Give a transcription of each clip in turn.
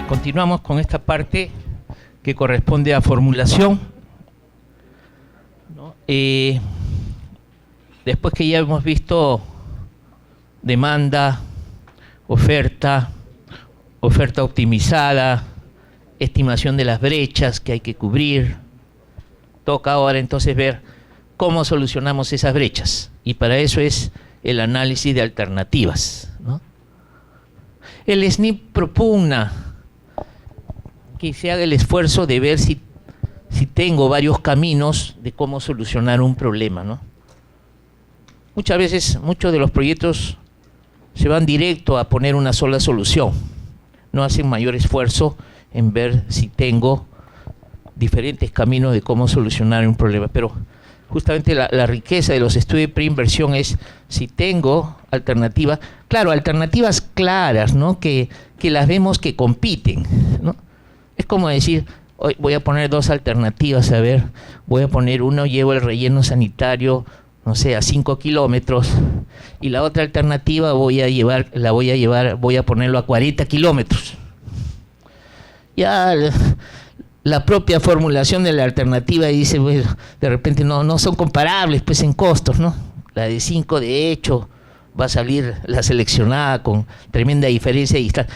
Continuamos con esta parte que corresponde a formulación, ¿no? Después que ya hemos visto demanda, oferta optimizada, estimación de las brechas que hay que cubrir, toca ahora entonces ver cómo solucionamos esas brechas, y para eso es el análisis de alternativas, ¿no? El SNP propugna que se haga el esfuerzo de ver si tengo varios caminos de cómo solucionar un problema, ¿no? Muchas veces, muchos de los proyectos se van directo a poner una sola solución, no hacen mayor esfuerzo en ver si tengo diferentes caminos de cómo solucionar un problema, pero justamente la riqueza de los estudios de preinversión es si tengo alternativas, claro, alternativas claras, ¿no? Que las vemos que compiten, ¿no? Es como decir, hoy voy a poner dos alternativas, a ver, voy a poner uno, llevo el relleno sanitario, no sé, a 5 kilómetros, y la otra alternativa voy a ponerlo a 40 kilómetros. Ya la propia formulación de la alternativa dice, bueno, de repente no son comparables pues en costos, ¿no? La de 5 de hecho va a salir la seleccionada con tremenda diferencia de distancia.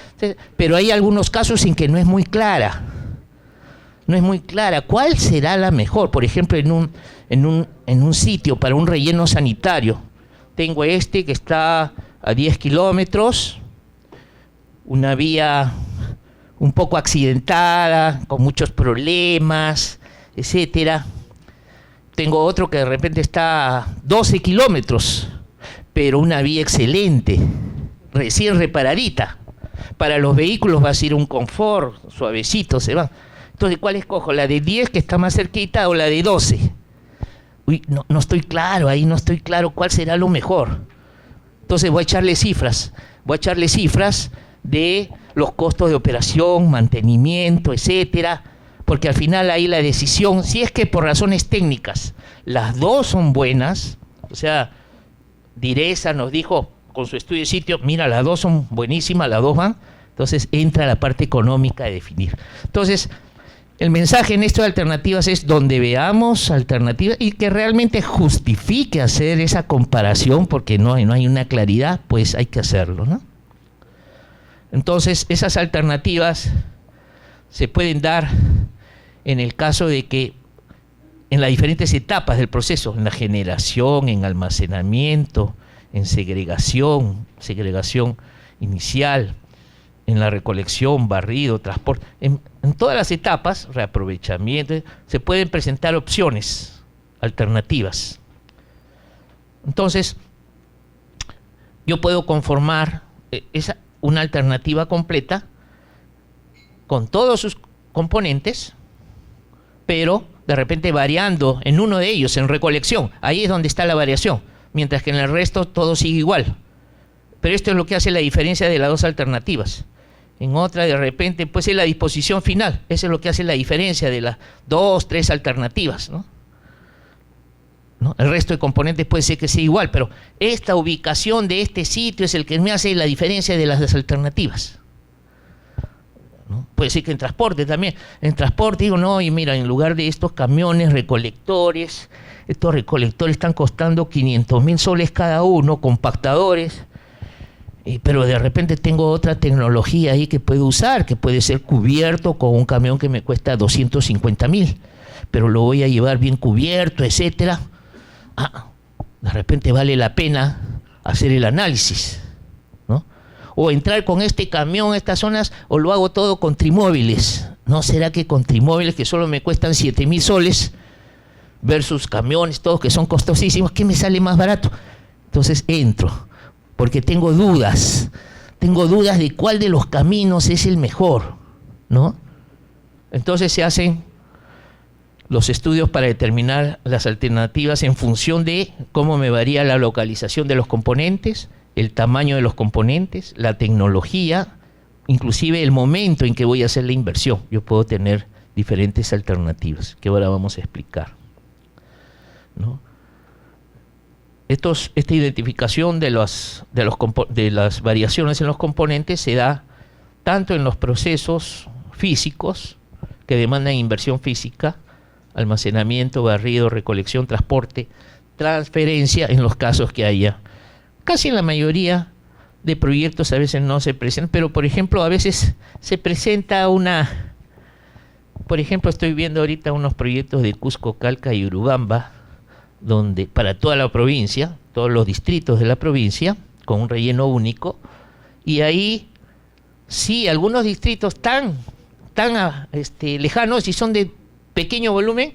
Pero hay algunos casos en que no es muy clara. No es muy clara. ¿Cuál será la mejor? Por ejemplo, en un sitio para un relleno sanitario. Tengo este que está a 10 kilómetros, una vía un poco accidentada, con muchos problemas, etcétera. Tengo otro que de repente está a 12 kilómetros, pero una vía excelente, recién reparadita. Para los vehículos va a ser un confort, suavecito se va. Entonces, ¿cuál escojo? ¿La de 10 que está más cerquita o la de 12? Uy, no estoy claro, ahí no estoy claro cuál será lo mejor. Entonces voy a echarle cifras de los costos de operación, mantenimiento, etcétera, porque al final ahí la decisión, si es que por razones técnicas las dos son buenas, o sea, Direza nos dijo con su estudio de sitio, mira, las dos son buenísimas, las dos van, entonces entra la parte económica de definir. Entonces, el mensaje en esto de alternativas es donde veamos alternativas y que realmente justifique hacer esa comparación, porque no hay una claridad, pues hay que hacerlo, ¿no? Entonces, esas alternativas se pueden dar en el caso de que en las diferentes etapas del proceso, en la generación, en almacenamiento, en segregación inicial, en la recolección, barrido, transporte, en todas las etapas, reaprovechamiento, se pueden presentar opciones alternativas. Entonces, yo puedo conformar una alternativa completa con todos sus componentes, pero de repente variando en uno de ellos, en recolección, ahí es donde está la variación, mientras que en el resto todo sigue igual. Pero esto es lo que hace la diferencia de las dos alternativas. En otra, de repente, pues es la disposición final, eso es lo que hace la diferencia de las 2, 3 alternativas, ¿no? El resto de componentes puede ser que sea igual, pero esta ubicación de este sitio es el que me hace la diferencia de las alternativas, ¿no? Puede ser que en transporte también. En transporte digo, no, y mira, en lugar de estos camiones recolectores, estos recolectores están costando 500.000 soles cada uno, compactadores, pero de repente tengo otra tecnología ahí que puedo usar, que puede ser cubierto con un camión que me cuesta 250.000, pero lo voy a llevar bien cubierto, etcétera. De repente vale la pena hacer el análisis, ¿no? O entrar con este camión a estas zonas, o lo hago todo con trimóviles. ¿No será que con trimóviles que solo me cuestan 7.000 soles versus camiones todos que son costosísimos, ¿qué me sale más barato? Entonces entro, porque tengo dudas de cuál de los caminos es el mejor, ¿no? Entonces se hacen los estudios para determinar las alternativas en función de cómo me varía la localización de los componentes, el tamaño de los componentes, la tecnología, inclusive el momento en que voy a hacer la inversión. Yo puedo tener diferentes alternativas que ahora vamos a explicar, ¿no? Esta identificación de las variaciones en los componentes se da tanto en los procesos físicos que demandan inversión física, almacenamiento, barrido, recolección, transporte, transferencia en los casos que haya. Casi en la mayoría de proyectos a veces no se presentan, pero por ejemplo a veces se presenta una... Por ejemplo, estoy viendo ahorita unos proyectos de Cusco, Calca y Urubamba, donde para toda la provincia, todos los distritos de la provincia, con un relleno único, y ahí sí, algunos distritos tan lejanos y son de pequeño volumen,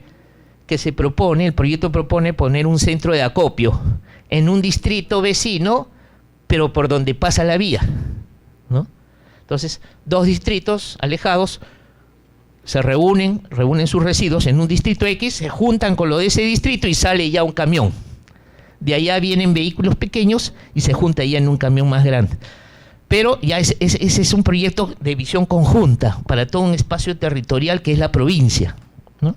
que el proyecto propone poner un centro de acopio en un distrito vecino, pero por donde pasa la vía, ¿no? Entonces, dos distritos alejados se reúnen sus residuos en un distrito X, se juntan con lo de ese distrito y sale ya un camión. De allá vienen vehículos pequeños y se junta ya en un camión más grande. Pero ya ese es un proyecto de visión conjunta para todo un espacio territorial que es la provincia, ¿no?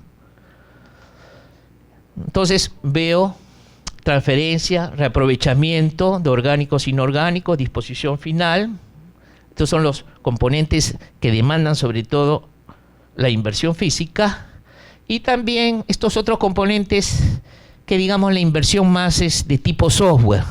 Entonces veo transferencia, reaprovechamiento de orgánicos inorgánicos, disposición final. Estos son los componentes que demandan sobre todo la inversión física, y también estos otros componentes que digamos la inversión más es de tipo software,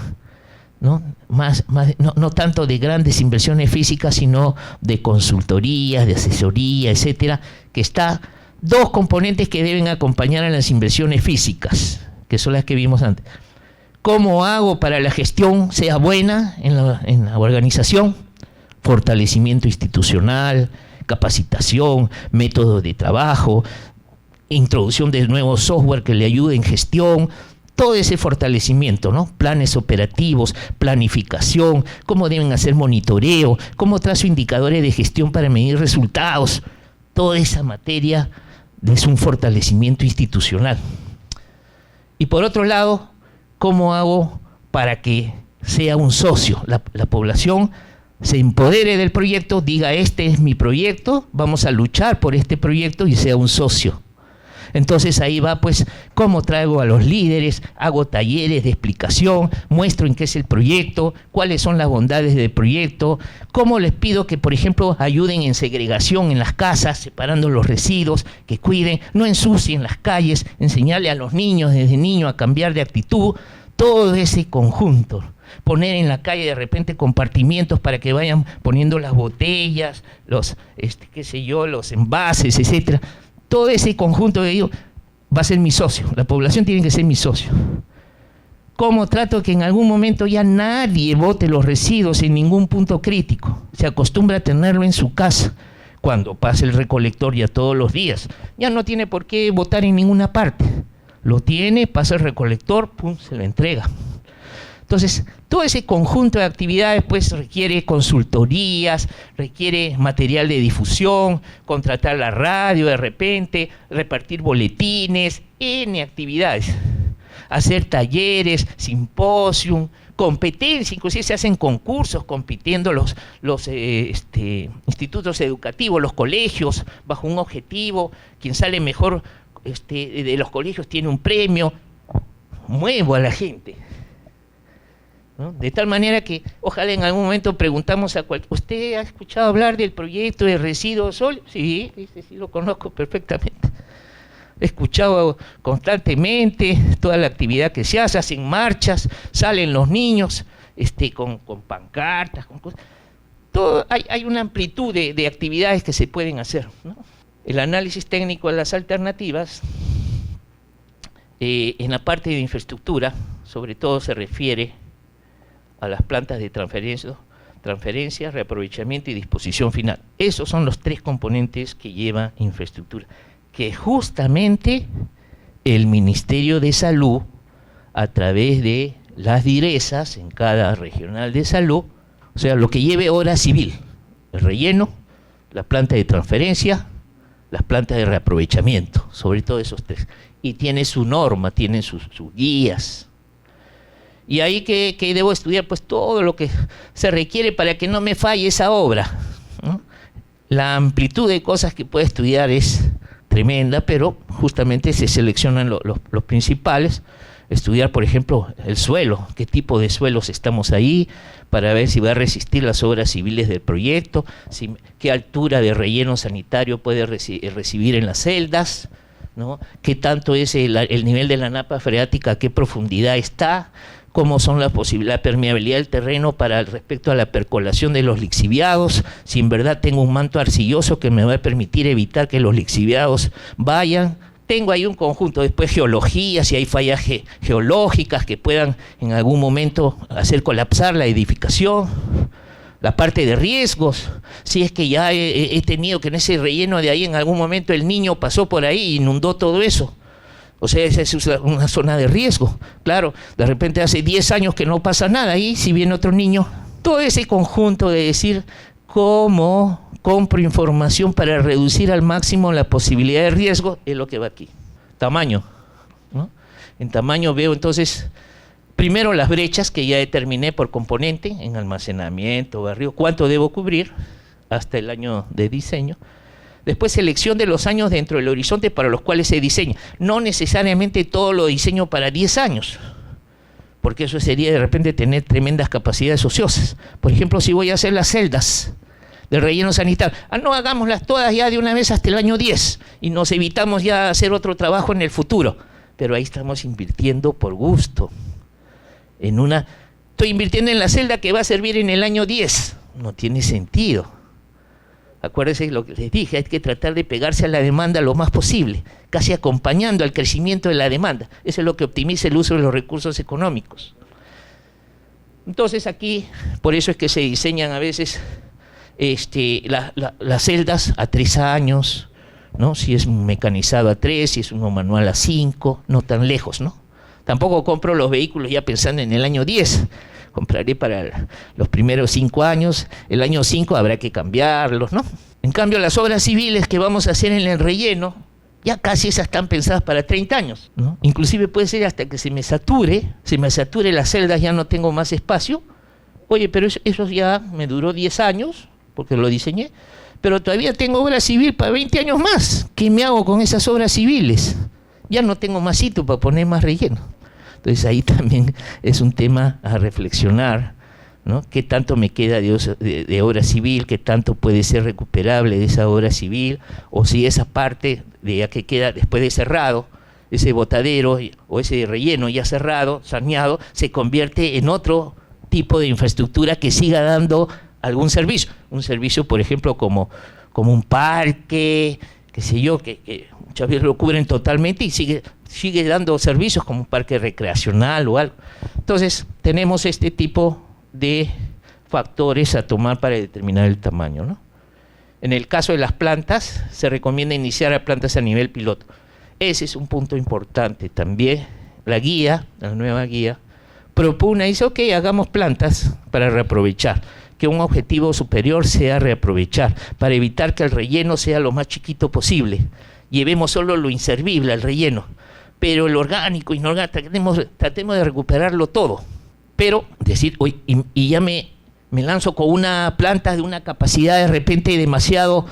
¿no? No tanto de grandes inversiones físicas, sino de consultorías, de asesoría, etcétera, que está dos componentes que deben acompañar a las inversiones físicas, que son las que vimos antes. ¿Cómo hago para la gestión sea buena en la organización? Fortalecimiento institucional, capacitación, métodos de trabajo, introducción de nuevos software que le ayuden en gestión, todo ese fortalecimiento, ¿no? Planes operativos, planificación, cómo deben hacer monitoreo, cómo trazo indicadores de gestión para medir resultados. Toda esa materia es un fortalecimiento institucional. Y por otro lado, ¿cómo hago para que sea un socio? La población se empodere del proyecto, diga este es mi proyecto, vamos a luchar por este proyecto y sea un socio. Entonces ahí va pues cómo traigo a los líderes, hago talleres de explicación, muestro en qué es el proyecto, cuáles son las bondades del proyecto, cómo les pido que por ejemplo ayuden en segregación en las casas, separando los residuos, que cuiden, no ensucien las calles, enseñarle a los niños desde niños a cambiar de actitud, todo ese conjunto. Poner en la calle de repente compartimientos para que vayan poniendo las botellas, los los envases, etcétera. Todo ese conjunto de ellos va a ser mi socio. La población tiene que ser mi socio. ¿Cómo trato que en algún momento ya nadie bote los residuos en ningún punto crítico? Se acostumbra a tenerlo en su casa. Cuando pase el recolector ya todos los días, ya no tiene por qué botar en ninguna parte. Lo tiene, pasa el recolector, pum, se lo entrega. Entonces, todo ese conjunto de actividades pues requiere consultorías, requiere material de difusión, contratar la radio de repente, repartir boletines, N actividades, hacer talleres, simposium, competencia, inclusive se hacen concursos compitiendo los institutos educativos, los colegios, bajo un objetivo, quien sale mejor de los colegios tiene un premio. Muevo a la gente, ¿no? De tal manera que ojalá en algún momento preguntamos a ¿usted ha escuchado hablar del proyecto de residuos sólidos? Sí, sí, lo conozco perfectamente. He escuchado constantemente toda la actividad que se hace, hacen marchas, salen los niños con pancartas, con cosas. Hay una amplitud de actividades que se pueden hacer, ¿no? El análisis técnico de las alternativas, en la parte de infraestructura, sobre todo se refiere a las plantas de transferencia, reaprovechamiento y disposición final. Esos son los tres componentes que lleva infraestructura, que justamente el Ministerio de Salud, a través de las DIRESAs en cada regional de salud, o sea, lo que lleve obra civil, el relleno, la planta de transferencia, las plantas de reaprovechamiento, sobre todo esos tres. Y tiene su norma, tiene sus guías. Y ahí que debo estudiar pues todo lo que se requiere para que no me falle esa obra, ¿no? La amplitud de cosas que puede estudiar es tremenda, pero justamente se seleccionan los principales. estudiar, por ejemplo, el suelo, qué tipo de suelos estamos ahí, para ver si va a resistir las obras civiles del proyecto, qué altura de relleno sanitario puede recibir en las celdas, ¿no? Qué tanto es el nivel de la napa freática, a qué profundidad está, cómo son la permeabilidad del terreno para respecto a la percolación de los lixiviados, si en verdad tengo un manto arcilloso que me va a permitir evitar que los lixiviados vayan. Tengo ahí un conjunto, después geología, si hay fallas geológicas que puedan en algún momento hacer colapsar la edificación, la parte de riesgos, si es que ya he tenido que en ese relleno de ahí en algún momento el niño pasó por ahí e inundó todo eso. O sea, esa es una zona de riesgo. Claro, de repente hace 10 años que no pasa nada ahí, si viene otro niño. Todo ese conjunto de decir cómo compro información para reducir al máximo la posibilidad de riesgo es lo que va aquí. Tamaño, ¿no? En tamaño veo entonces, primero las brechas que ya determiné por componente, en almacenamiento, barrio, cuánto debo cubrir hasta el año de diseño. Después, selección de los años dentro del horizonte para los cuales se diseña. No necesariamente todo lo diseño para 10 años, porque eso sería de repente tener tremendas capacidades ociosas. Por ejemplo, si voy a hacer las celdas de relleno sanitario, no hagámoslas todas ya de una vez hasta el año 10 y nos evitamos ya hacer otro trabajo en el futuro. Pero ahí estamos invirtiendo por gusto. Estoy invirtiendo en la celda que va a servir en el año 10. No tiene sentido. Acuérdense lo que les dije, hay que tratar de pegarse a la demanda lo más posible, casi acompañando al crecimiento de la demanda. Eso es lo que optimiza el uso de los recursos económicos. Entonces aquí, por eso es que se diseñan a veces las celdas a 3 años, ¿no? Si es mecanizado a 3, si es uno manual a 5, no tan lejos, ¿no? Tampoco compro los vehículos ya pensando en el año 10. Compraré para los primeros 5 años, el año 5 habrá que cambiarlos, ¿no? En cambio, las obras civiles que vamos a hacer en el relleno, ya casi esas están pensadas para 30 años, ¿no? Inclusive puede ser hasta que se me sature las celdas, ya no tengo más espacio. Oye, pero eso ya me duró 10 años, porque lo diseñé, pero todavía tengo obra civil para 20 años más. ¿Qué me hago con esas obras civiles? Ya no tengo más sitio para poner más relleno. Entonces ahí también es un tema a reflexionar, ¿no? ¿Qué tanto me queda de obra civil? ¿Qué tanto puede ser recuperable de esa obra civil? O si esa parte de ya que queda después de cerrado, ese botadero o ese relleno ya cerrado, saneado, se convierte en otro tipo de infraestructura que siga dando algún servicio. Un servicio, por ejemplo, como un parque, qué sé yo, que muchas veces lo cubren totalmente y sigue dando servicios como un parque recreacional o algo. Entonces, tenemos este tipo de factores a tomar para determinar el tamaño, ¿no? En el caso de las plantas, se recomienda iniciar a plantas a nivel piloto. Ese es un punto importante también. La nueva guía, propone, dice, ok, hagamos plantas para reaprovechar, que un objetivo superior sea reaprovechar, para evitar que el relleno sea lo más chiquito posible. Llevemos solo lo inservible al relleno, pero el orgánico, inorgánico, tratemos de recuperarlo todo. Pero decir, oye, y ya me lanzo con una planta de una capacidad de repente demasiado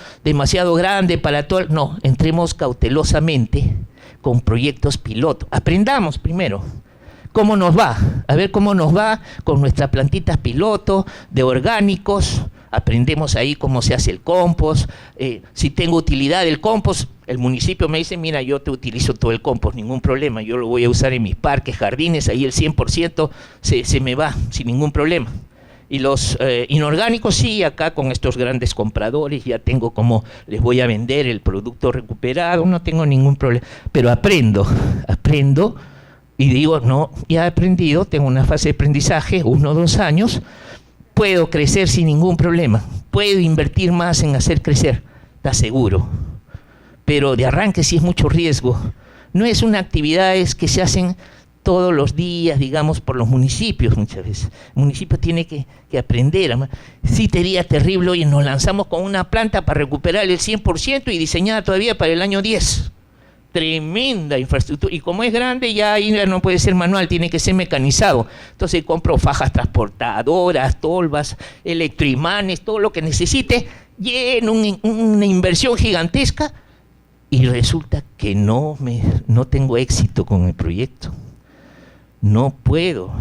grande para todo. No, entremos cautelosamente con proyectos piloto. Aprendamos primero cómo nos va, a ver cómo nos va con nuestras plantitas piloto de orgánicos. Aprendemos ahí cómo se hace el compost, si tengo utilidad del compost. El municipio me dice, mira, yo te utilizo todo el compost, ningún problema, yo lo voy a usar en mis parques, jardines, ahí el 100% se me va sin ningún problema. Y los inorgánicos, sí, acá con estos grandes compradores ya tengo cómo les voy a vender el producto recuperado, no tengo ningún problema. Pero aprendo y digo, no, ya he aprendido, tengo una fase de aprendizaje, 1 o 2 años, puedo crecer sin ningún problema, puedo invertir más en hacer crecer, está seguro. Pero de arranque sí es mucho riesgo. No es una actividad que se hacen todos los días, digamos, por los municipios muchas veces. El municipio tiene que aprender. Sí sería terrible, oye, nos lanzamos con una planta para recuperar el 100% y diseñada todavía para el año 10. Tremenda infraestructura. Y como es grande, ya ahí no puede ser manual, tiene que ser mecanizado. Entonces compro fajas transportadoras, tolvas, electroimanes, todo lo que necesite, y en una inversión gigantesca, y resulta que no tengo éxito con el proyecto. no puedo,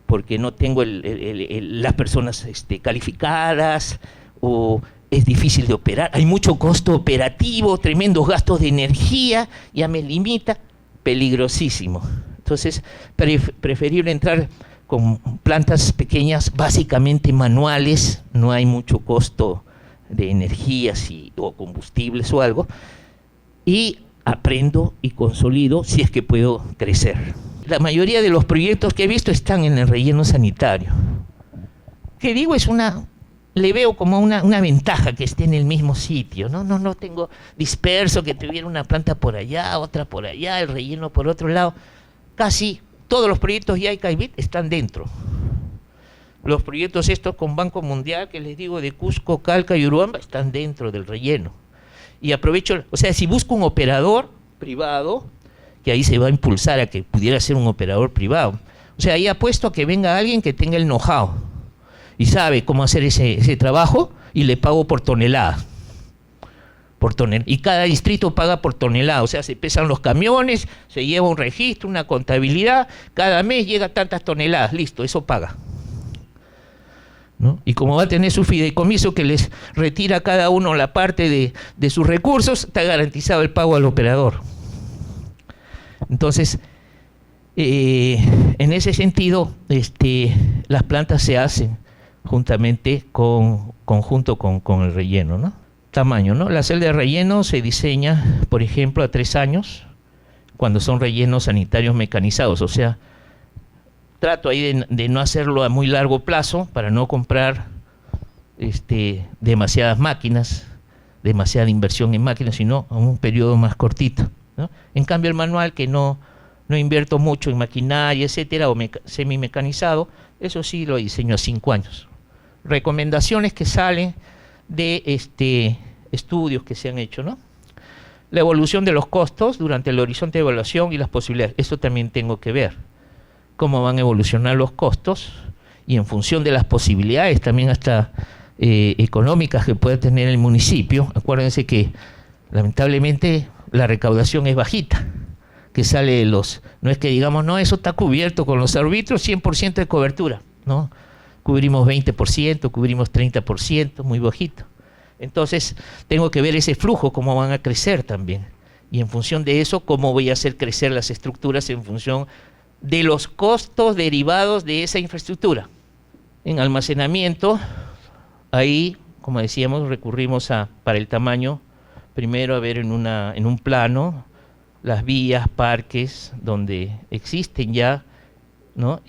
porque no tengo las personas calificadas, o es difícil de operar, hay mucho costo operativo, tremendos gastos de energía, ya me limita, peligrosísimo. Entonces, preferible entrar con plantas pequeñas, básicamente manuales, no hay mucho costo de energías o combustibles o algo, y aprendo y consolido si es que puedo crecer. La mayoría de los proyectos que he visto están en el relleno sanitario. Que digo, le veo como una ventaja que esté en el mismo sitio, ¿no? No tengo disperso, que tuviera una planta por allá, otra por allá, el relleno por otro lado. Casi todos los proyectos YAICA y BID están dentro. Los proyectos estos con Banco Mundial, que les digo, de Cusco, Calca y Urubamba, están dentro del relleno. Y aprovecho, o sea, si busco un operador privado, que ahí se va a impulsar a que pudiera ser un operador privado. O sea, ahí apuesto a que venga alguien que tenga el know-how y sabe cómo hacer ese trabajo, y le pago por tonelada. Y cada distrito paga por tonelada, o sea, se pesan los camiones, se lleva un registro, una contabilidad, cada mes llega tantas toneladas, listo, eso paga, ¿no? Y como va a tener su fideicomiso que les retira a cada uno la parte de sus recursos, está garantizado el pago al operador. Entonces, en ese sentido, las plantas se hacen juntamente conjunto con el relleno, ¿no? Tamaño, ¿no? La celda de relleno se diseña, por ejemplo, a 3 años, cuando son rellenos sanitarios mecanizados. O sea, trato ahí de no hacerlo a muy largo plazo para no comprar demasiadas máquinas, demasiada inversión en máquinas, sino a un periodo más cortito, ¿no? En cambio, el manual, que no invierto mucho en maquinaria, etcétera, o semi-mecanizado, eso sí lo diseño a 5 años. Recomendaciones que salen de estudios que se han hecho, ¿no? La evolución de los costos durante el horizonte de evaluación y las posibilidades. Esto también tengo que ver. Cómo van a evolucionar los costos, y en función de las posibilidades también hasta económicas que pueda tener el municipio. Acuérdense que lamentablemente la recaudación es bajita, que sale de no es que digamos, no, eso está cubierto con los árbitros, 100% de cobertura, ¿no? Cubrimos 20%, cubrimos 30%, muy bajito. Entonces, tengo que ver ese flujo, cómo van a crecer también. Y en función de eso, cómo voy a hacer crecer las estructuras en función de los costos derivados de esa infraestructura. En almacenamiento, ahí, como decíamos, recurrimos para el tamaño, primero a ver en un plano las vías, parques, donde existen ya, ¿no?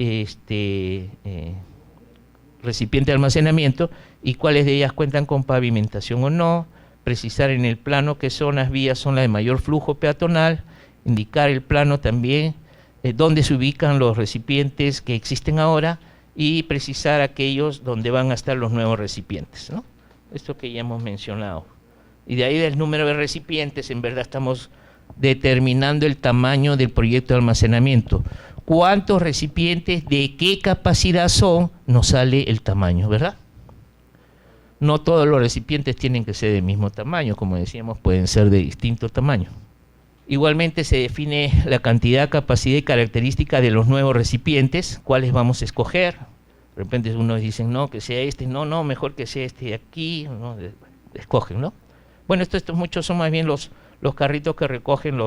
Recipiente de almacenamiento, y cuáles de ellas cuentan con pavimentación o no, precisar en el plano qué zonas, vías son las de mayor flujo peatonal, indicar el plano también, dónde se ubican los recipientes que existen ahora, y precisar aquellos donde van a estar los nuevos recipientes, ¿no? Esto que ya hemos mencionado. Y de ahí del número de recipientes, en verdad estamos determinando el tamaño del proyecto de almacenamiento. ¿Cuántos recipientes, de qué capacidad son? Nos sale el tamaño, ¿verdad? No todos los recipientes tienen que ser del mismo tamaño, como decíamos, pueden ser de distinto tamaño. Igualmente se define la cantidad, capacidad y característica de los nuevos recipientes, cuáles vamos a escoger. De repente unos dicen, no, que sea no, mejor que sea de aquí, ¿no? Escogen, ¿no? Bueno, estos muchos son más bien los carritos que recogen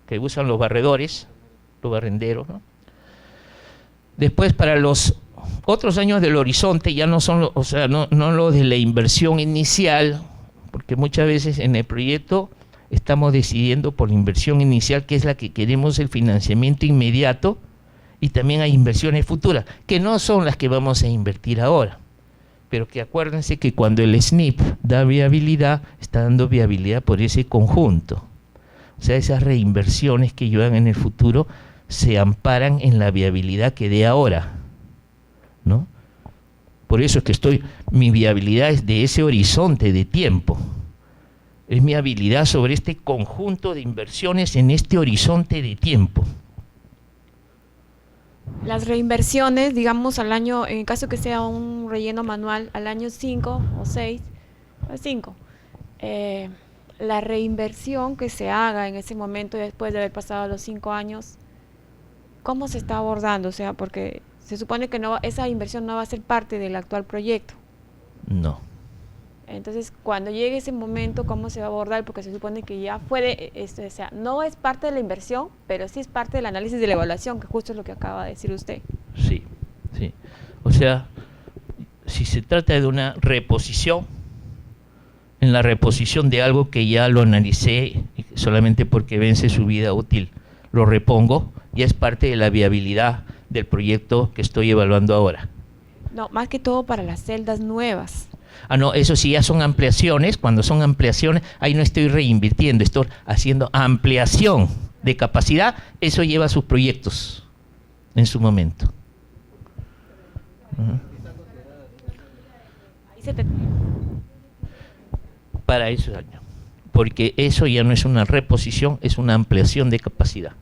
que usan los barredores, los barrenderos, ¿no? Después, para los otros años del horizonte, ya no son, no lo de la inversión inicial, porque muchas veces en el proyecto estamos decidiendo por la inversión inicial, que es la que queremos, el financiamiento inmediato, y también hay inversiones futuras, que no son las que vamos a invertir ahora, pero que acuérdense que cuando el SNIP da viabilidad, está dando viabilidad por ese conjunto. O sea, esas reinversiones que llevan en el futuro se amparan en la viabilidad que dé ahora, ¿no? Por eso es que mi viabilidad es de ese horizonte de tiempo. Es mi habilidad sobre este conjunto de inversiones en este horizonte de tiempo. Las reinversiones, digamos, al año, en caso que sea un relleno manual, al año 5 o 6, 5, la reinversión que se haga en ese momento, después de haber pasado los 5 años, ¿Cómo se está abordando? O sea, porque se supone que esa inversión no va a ser parte del actual proyecto. No. Entonces, cuando llegue ese momento, ¿cómo se va a abordar? Porque se supone que ya o sea, no es parte de la inversión, pero sí es parte del análisis de la evaluación, que justo es lo que acaba de decir usted. Sí, sí. O sea, si se trata de una reposición, en la reposición de algo que ya lo analicé, solamente porque vence su vida útil, lo repongo, ya es parte de la viabilidad del proyecto que estoy evaluando ahora. No, más que todo para las celdas nuevas. Ah, no, eso sí, ya son ampliaciones. Cuando son ampliaciones, ahí no estoy reinvirtiendo, estoy haciendo ampliación de capacidad. Eso lleva a sus proyectos en su momento. Ahí se te... Para esos años. Porque eso ya no es una reposición, es una ampliación de capacidad,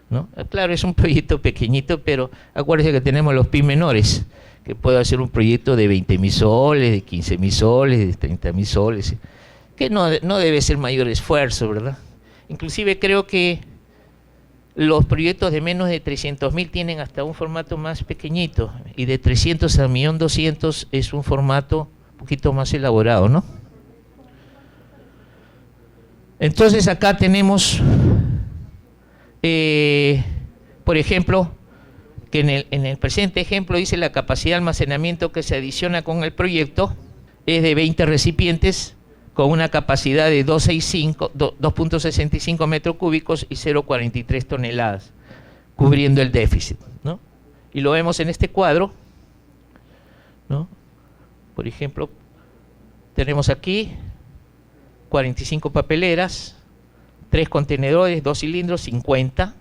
¿no? Claro, es un proyecto pequeñito, pero acuérdense que tenemos los PIB menores, que puede hacer un proyecto de 20.000 soles, de 15.000 soles, de 30.000 soles, que no debe ser mayor esfuerzo, ¿verdad? Inclusive creo que los proyectos de menos de 300.000 tienen hasta un formato más pequeñito, y de 300 a 1.200.000 es un formato un poquito más elaborado, ¿no? Entonces acá tenemos, por ejemplo, que en el presente ejemplo dice la capacidad de almacenamiento que se adiciona con el proyecto es de 20 recipientes con una capacidad de 2.65 metros cúbicos y 0.43 toneladas, cubriendo el déficit, ¿no? Y lo vemos en este cuadro, ¿no? Por ejemplo, tenemos aquí 45 papeleras, 3 contenedores, 2 cilindros, 50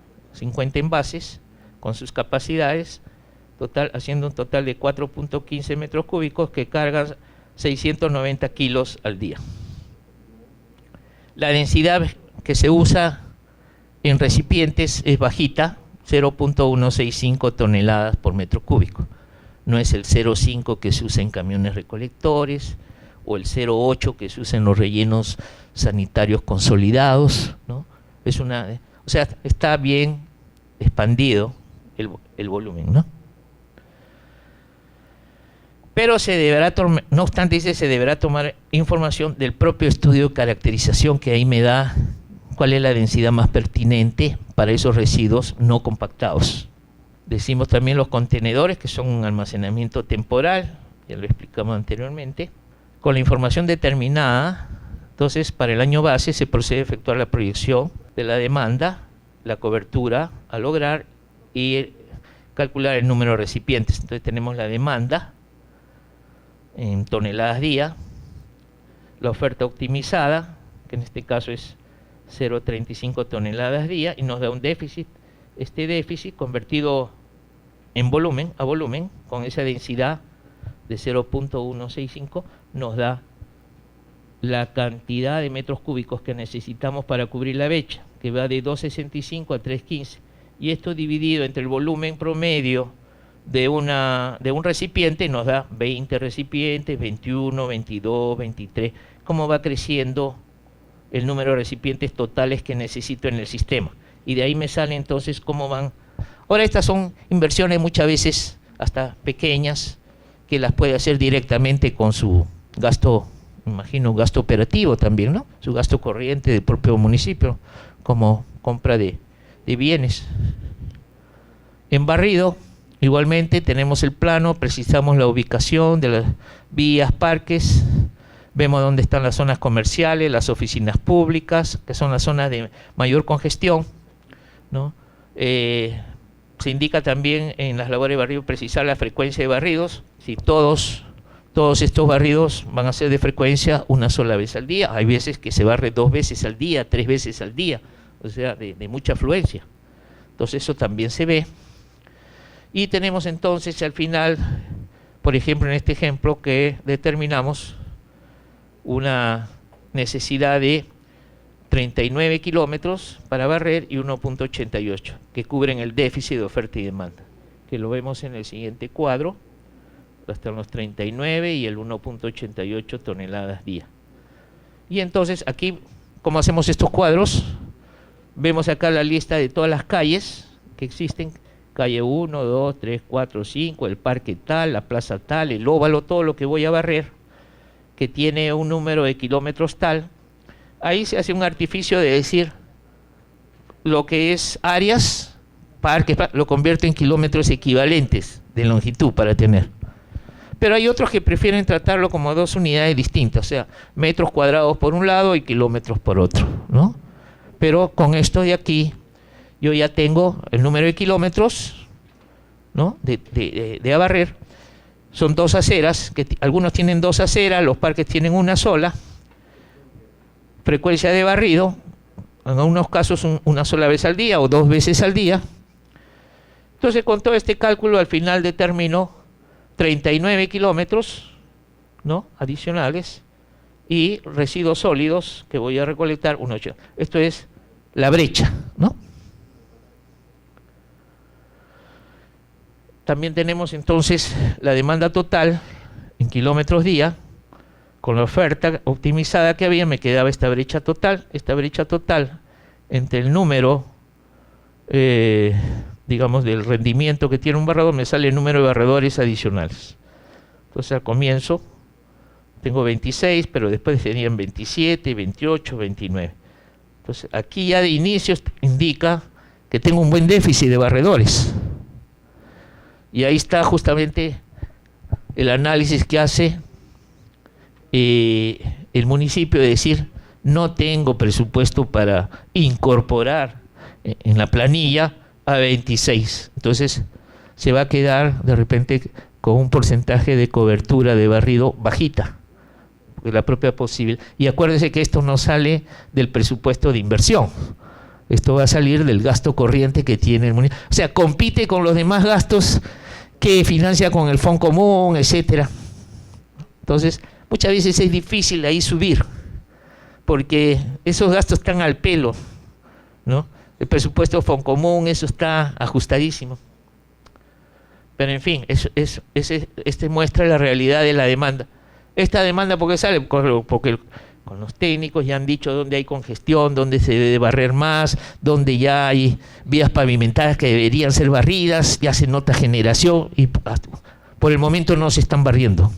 envases con sus capacidades, haciendo un total de 4.15 metros cúbicos que cargan 690 kilos al día. La densidad que se usa en recipientes es bajita, 0.165 toneladas por metro cúbico. No es el 0.5 que se usa en camiones recolectores, o el 0.8 que se usa en los rellenos sanitarios consolidados, ¿no? O sea, está bien expandido el volumen, ¿no? Pero no obstante, dice, se deberá tomar información del propio estudio de caracterización, que ahí me da cuál es la densidad más pertinente para esos residuos no compactados. Decimos también los contenedores, que son un almacenamiento temporal, ya lo explicamos anteriormente. Con la información determinada, entonces para el año base se procede a efectuar la proyección de la demanda, la cobertura a lograr y calcular el número de recipientes. Entonces tenemos la demanda en toneladas día, la oferta optimizada, que en este caso es 0.35 toneladas día, y nos da un déficit. Este déficit convertido en volumen, a volumen, con esa densidad de 0.165, nos da la cantidad de metros cúbicos que necesitamos para cubrir la brecha, que va de 2.65 a 3.15, y esto dividido entre el volumen promedio de un recipiente nos da 20 recipientes, 21, 22, 23, cómo va creciendo el número de recipientes totales que necesito en el sistema, y de ahí me sale entonces cómo van. Ahora, estas son inversiones muchas veces hasta pequeñas, que las puede hacer directamente con su gasto, imagino, gasto operativo también, ¿no? Su gasto corriente del propio municipio, como compra de bienes. En barrido, igualmente tenemos el plano, precisamos la ubicación de las vías, parques, vemos dónde están las zonas comerciales, las oficinas públicas, que son las zonas de mayor congestión, ¿no? Se indica también en las labores de barrido precisar la frecuencia de barridos, si todos estos barridos van a ser de frecuencia una sola vez al día. Hay veces que se barre 2 veces al día, 3 veces al día, o sea, de mucha afluencia. Entonces eso también se ve. Y tenemos entonces al final, por ejemplo en este ejemplo, que determinamos una necesidad de 39 kilómetros para barrer y 1.88, que cubren el déficit de oferta y demanda, que lo vemos en el siguiente cuadro. Están los 39 y el 1.88 toneladas día. Y entonces aquí, ¿cómo hacemos estos cuadros? Vemos acá la lista de todas las calles que existen, calle 1, 2, 3, 4, 5, el parque tal, la plaza tal, el óvalo, todo lo que voy a barrer, que tiene un número de kilómetros tal, ahí se hace un artificio de decir lo que es áreas, parques, lo convierto en kilómetros equivalentes de longitud para tener. Pero hay otros que prefieren tratarlo como dos unidades distintas, o sea, metros cuadrados por un lado y kilómetros por otro, ¿no? Pero con esto de aquí, yo ya tengo el número de kilómetros, ¿no?, de a barrer. Son dos aceras, que algunos tienen dos aceras, los parques tienen una sola. Frecuencia de barrido, en algunos casos una sola vez al día o dos veces al día. Entonces, con todo este cálculo, al final determino 39 kilómetros, ¿no?, adicionales, y residuos sólidos que voy a recolectar, 1,8. Esto es la brecha, ¿no? También tenemos entonces la demanda total en kilómetros día. Con la oferta optimizada que había, me quedaba esta brecha total. Esta brecha total entre el número, digamos, del rendimiento que tiene un barredor, me sale el número de barredores adicionales. Entonces, al comienzo tengo 26, pero después serían 27, 28, 29. Entonces, aquí ya de inicio indica que tengo un buen déficit de barredores. Y ahí está justamente el análisis que hace el municipio, de decir, no tengo presupuesto para incorporar en la planilla a 26. Entonces se va a quedar de repente con un porcentaje de cobertura de barrido bajita, porque la propia posible. Y acuérdense que esto no sale del presupuesto de inversión, esto va a salir del gasto corriente que tiene el municipio. O sea, compite con los demás gastos que financia con el fondo común, etcétera. Entonces, muchas veces es difícil ahí subir, porque esos gastos están al pelo, ¿no? El presupuesto fondo común, eso está ajustadísimo. Pero en fin, este muestra la realidad de la demanda. Esta demanda, ¿por qué sale? Porque con los técnicos ya han dicho dónde hay congestión, dónde se debe barrer más, dónde ya hay vías pavimentadas que deberían ser barridas, ya se nota generación y por el momento no se están barriendo.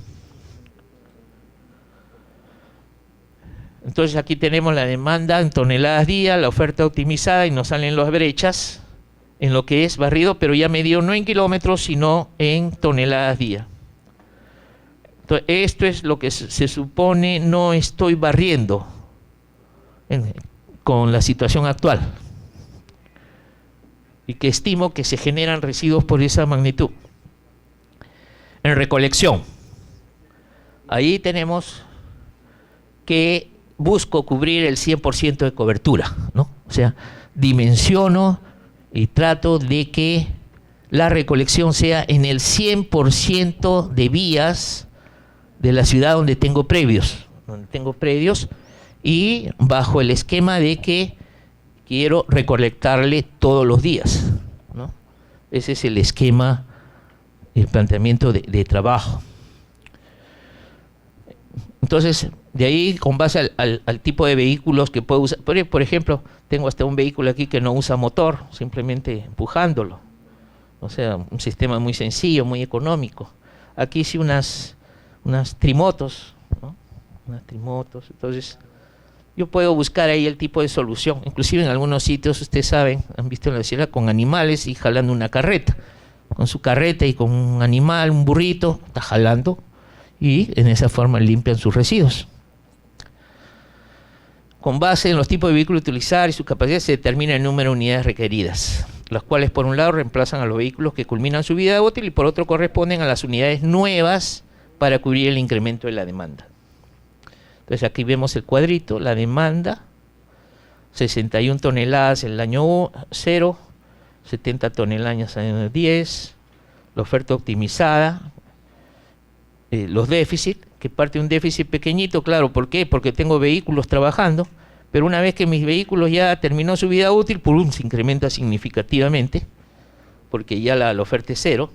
Entonces aquí tenemos la demanda en toneladas día, la oferta optimizada, y nos salen las brechas en lo que es barrido, pero ya medido no en kilómetros, sino en toneladas día. Entonces, esto es lo que se supone no estoy barriendo con la situación actual, y que estimo que se generan residuos por esa magnitud. En recolección, ahí tenemos que busco cubrir el 100% de cobertura, ¿no? O sea, dimensiono y trato de que la recolección sea en el 100% de vías de la ciudad donde tengo predios, y bajo el esquema de que quiero recolectarle todos los días, ¿no? Ese es el esquema, el planteamiento de trabajo. Entonces, de ahí, con base al tipo de vehículos que puedo usar, por ejemplo, tengo hasta un vehículo aquí que no usa motor, simplemente empujándolo. O sea, un sistema muy sencillo, muy económico. Aquí sí unas trimotos, ¿no? Unas trimotos. Entonces, yo puedo buscar ahí el tipo de solución. Inclusive en algunos sitios, ustedes saben, han visto en la ciudad, con animales y jalando una carreta. Con su carreta y con un animal, un burrito, está jalando, y en esa forma limpian sus residuos. Con base en los tipos de vehículos a utilizar y su capacidad se determina el número de unidades requeridas, las cuales por un lado reemplazan a los vehículos que culminan su vida útil y por otro corresponden a las unidades nuevas para cubrir el incremento de la demanda. Entonces aquí vemos el cuadrito, la demanda, 61 toneladas en el año 0, 70 toneladas en el año 10, la oferta optimizada, los déficits, que parte de un déficit pequeño, claro, ¿por qué? Porque tengo vehículos trabajando, pero una vez que mis vehículos ya terminó su vida útil, se incrementa significativamente, porque ya la oferta es 0.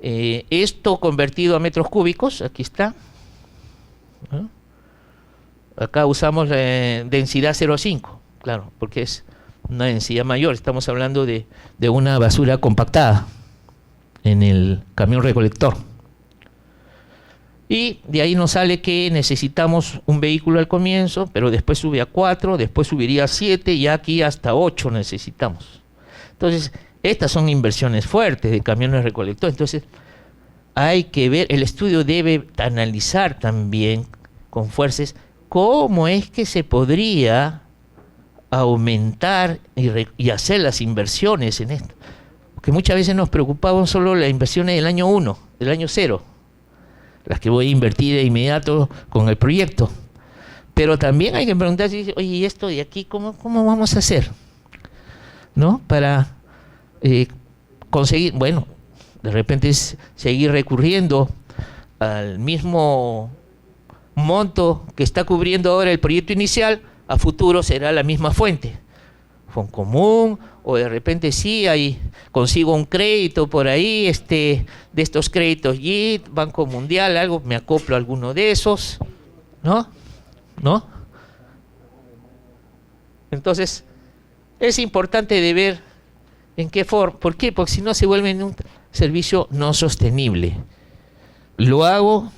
Esto convertido a metros cúbicos, aquí está, ¿no? Acá usamos densidad 0,5, claro, porque es una densidad mayor. Estamos hablando de una basura compactada en el camión recolector. Y de ahí nos sale que necesitamos un vehículo al comienzo, pero después sube a 4, después subiría a 7 y aquí hasta 8 necesitamos. Entonces, estas son inversiones fuertes de camiones recolectores. Entonces, hay que ver, el estudio debe analizar también con fuerzas cómo es que se podría aumentar y hacer las inversiones en esto. Porque muchas veces nos preocupaban solo las inversiones del año 1, del año 0. Las que voy a invertir de inmediato con el proyecto. Pero también hay que preguntarse, oye, ¿y esto de aquí cómo vamos a hacer? ¿No? Para conseguir, bueno, de repente es seguir recurriendo al mismo monto que está cubriendo ahora el proyecto inicial, a futuro será la misma fuente. Común, o de repente sí, consigo un crédito por ahí, de estos créditos JIT, Banco Mundial, algo, me acoplo a alguno de esos, ¿no? Entonces, es importante de ver en qué forma, ¿por qué? Porque si no se vuelve un servicio no sostenible. Lo hago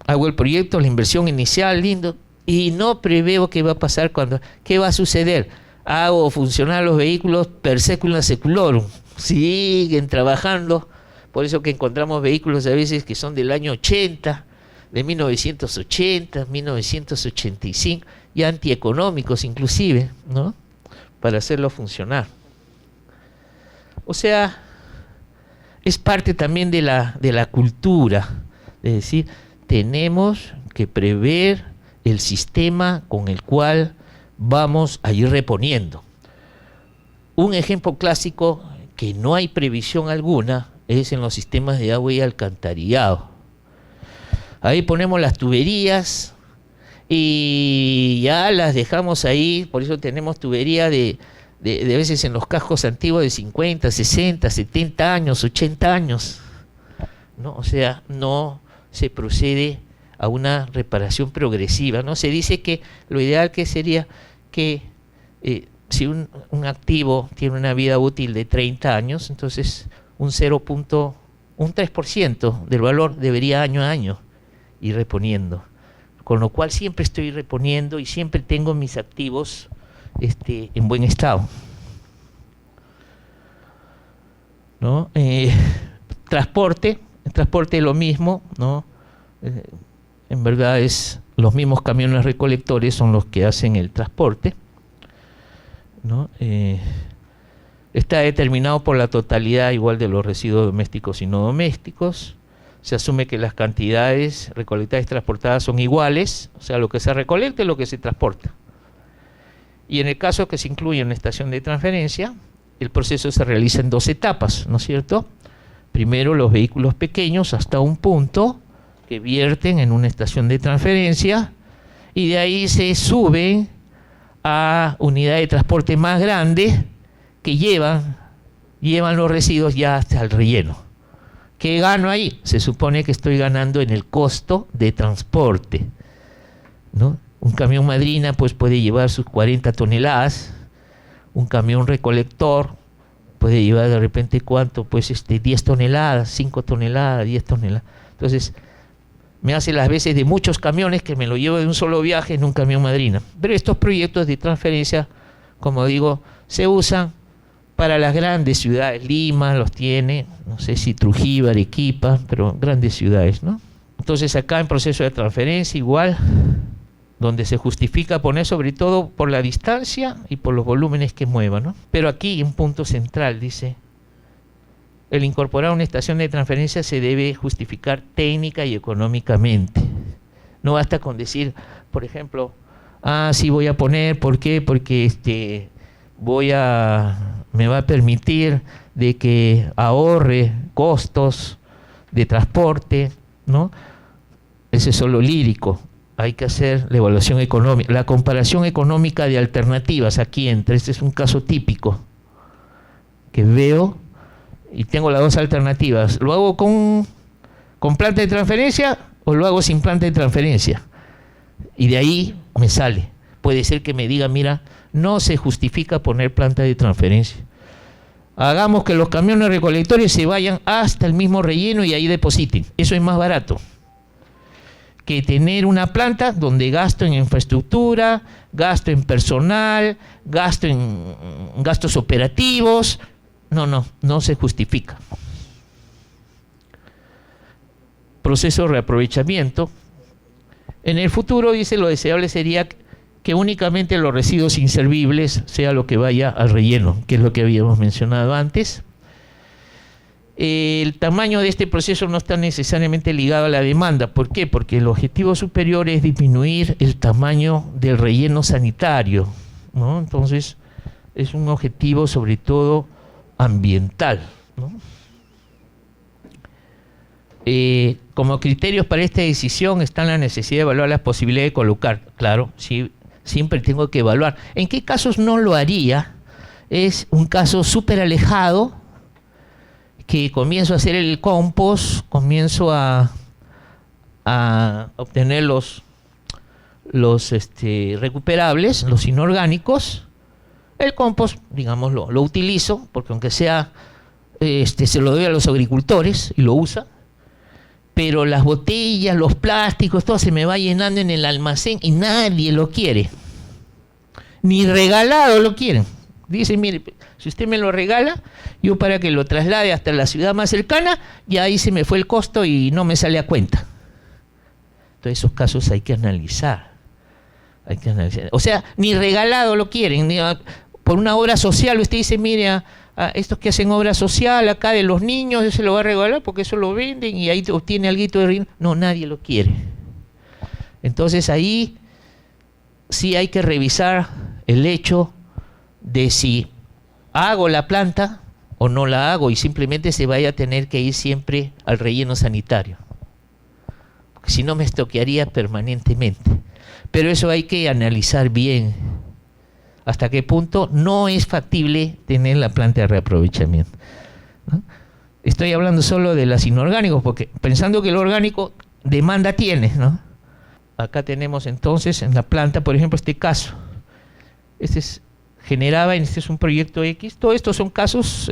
el proyecto, la inversión inicial, lindo, y no preveo qué va a pasar qué va a suceder. Hago funcionar los vehículos per secula seculorum, siguen trabajando, por eso que encontramos vehículos a veces que son del año 80, de 1980, 1985, y antieconómicos inclusive, ¿no? Para hacerlo funcionar. O sea, es parte también de la cultura, es decir, tenemos que prever el sistema con el cual vamos a ir reponiendo. Un ejemplo clásico que no hay previsión alguna es en los sistemas de agua y alcantarillado. Ahí ponemos las tuberías y ya las dejamos ahí, por eso tenemos tubería de veces en los cascos antiguos de 50, 60, 70 años, 80 años, ¿no? O sea, no se procede a una reparación progresiva, ¿no? Se dice que lo ideal que sería que si un activo tiene una vida útil de 30 años, entonces un 3% del valor debería año a año ir reponiendo. Con lo cual siempre estoy reponiendo y siempre tengo mis activos en buen estado, ¿no? Transporte es lo mismo, ¿no? En verdad los mismos camiones recolectores son los que hacen el transporte, ¿no? Está determinado por la totalidad igual de los residuos domésticos y no domésticos. Se asume que las cantidades recolectadas y transportadas son iguales, o sea, lo que se recolecta es lo que se transporta. Y en el caso que se incluye una estación de transferencia, el proceso se realiza en 2 etapas, ¿no es cierto? Primero los vehículos pequeños hasta un punto que vierten en una estación de transferencia y de ahí se suben a unidades de transporte más grandes que llevan los residuos ya hasta el relleno. ¿Qué gano ahí? Se supone que estoy ganando en el costo de transporte, ¿no? Un camión madrina pues puede llevar sus 40 toneladas, un camión recolector puede llevar de repente ¿cuánto? Pues 10 toneladas, 5 toneladas, 10 toneladas. Entonces, me hace las veces de muchos camiones que me lo llevo de un solo viaje en un camión madrina. Pero estos proyectos de transferencia, como digo, se usan para las grandes ciudades. Lima los tiene, no sé si Trujillo, Arequipa, pero grandes ciudades, ¿no? Entonces acá en proceso de transferencia igual, donde se justifica poner sobre todo por la distancia y por los volúmenes que mueva, ¿no? Pero aquí un punto central dice: el incorporar una estación de transferencia se debe justificar técnica y económicamente. No basta con decir, por ejemplo, sí voy a poner, ¿por qué? Porque me va a permitir de que ahorre costos de transporte, ¿no? Ese es solo lírico. Hay que hacer la evaluación económica, la comparación económica de alternativas. Aquí entra, este es un caso típico que veo y tengo las 2 alternativas. ¿Lo hago con planta de transferencia o lo hago sin planta de transferencia? Y de ahí me sale. Puede ser que me diga, mira, no se justifica poner planta de transferencia. Hagamos que los camiones recolectores se vayan hasta el mismo relleno y ahí depositen. Eso es más barato que tener una planta donde gasto en infraestructura, gasto en personal, gasto en gastos operativos. No se justifica. Proceso de reaprovechamiento. En el futuro, dice, lo deseable sería que únicamente los residuos inservibles sea lo que vaya al relleno, que es lo que habíamos mencionado antes. El tamaño de este proceso no está necesariamente ligado a la demanda. ¿Por qué? Porque el objetivo superior es disminuir el tamaño del relleno sanitario, ¿no? Entonces, es un objetivo sobre todo ambiental, ¿no? Como criterios para esta decisión está la necesidad de evaluar las posibilidades de colocar. Claro, sí, siempre tengo que evaluar. ¿En qué casos no lo haría? Es un caso súper alejado, que comienzo a hacer el compost, comienzo a obtener los recuperables, los inorgánicos. El compost, digamos, lo utilizo, porque aunque sea, se lo doy a los agricultores y lo usa, pero las botellas, los plásticos, todo se me va llenando en el almacén y nadie lo quiere. Ni regalado lo quieren. Dice, mire, si usted me lo regala, yo para que lo traslade hasta la ciudad más cercana, ya ahí se me fue el costo y no me sale a cuenta. Entonces esos casos hay que analizar. O sea, ni regalado lo quieren. Por una obra social, usted dice, mire, a estos que hacen obra social acá de los niños, se lo va a regalar porque eso lo venden y ahí obtiene alguito de rienda. No, nadie lo quiere. Entonces ahí sí hay que revisar el hecho de si hago la planta o no la hago y simplemente se vaya a tener que ir siempre al relleno sanitario. Porque si no me estoquearía permanentemente. Pero eso hay que analizar bien. Hasta qué punto no es factible tener la planta de reaprovechamiento, ¿no? Estoy hablando solo de las inorgánicos, porque pensando que el orgánico demanda tiene, ¿no? Acá tenemos entonces en la planta, por ejemplo, este caso. Este es un proyecto X. Todos estos son casos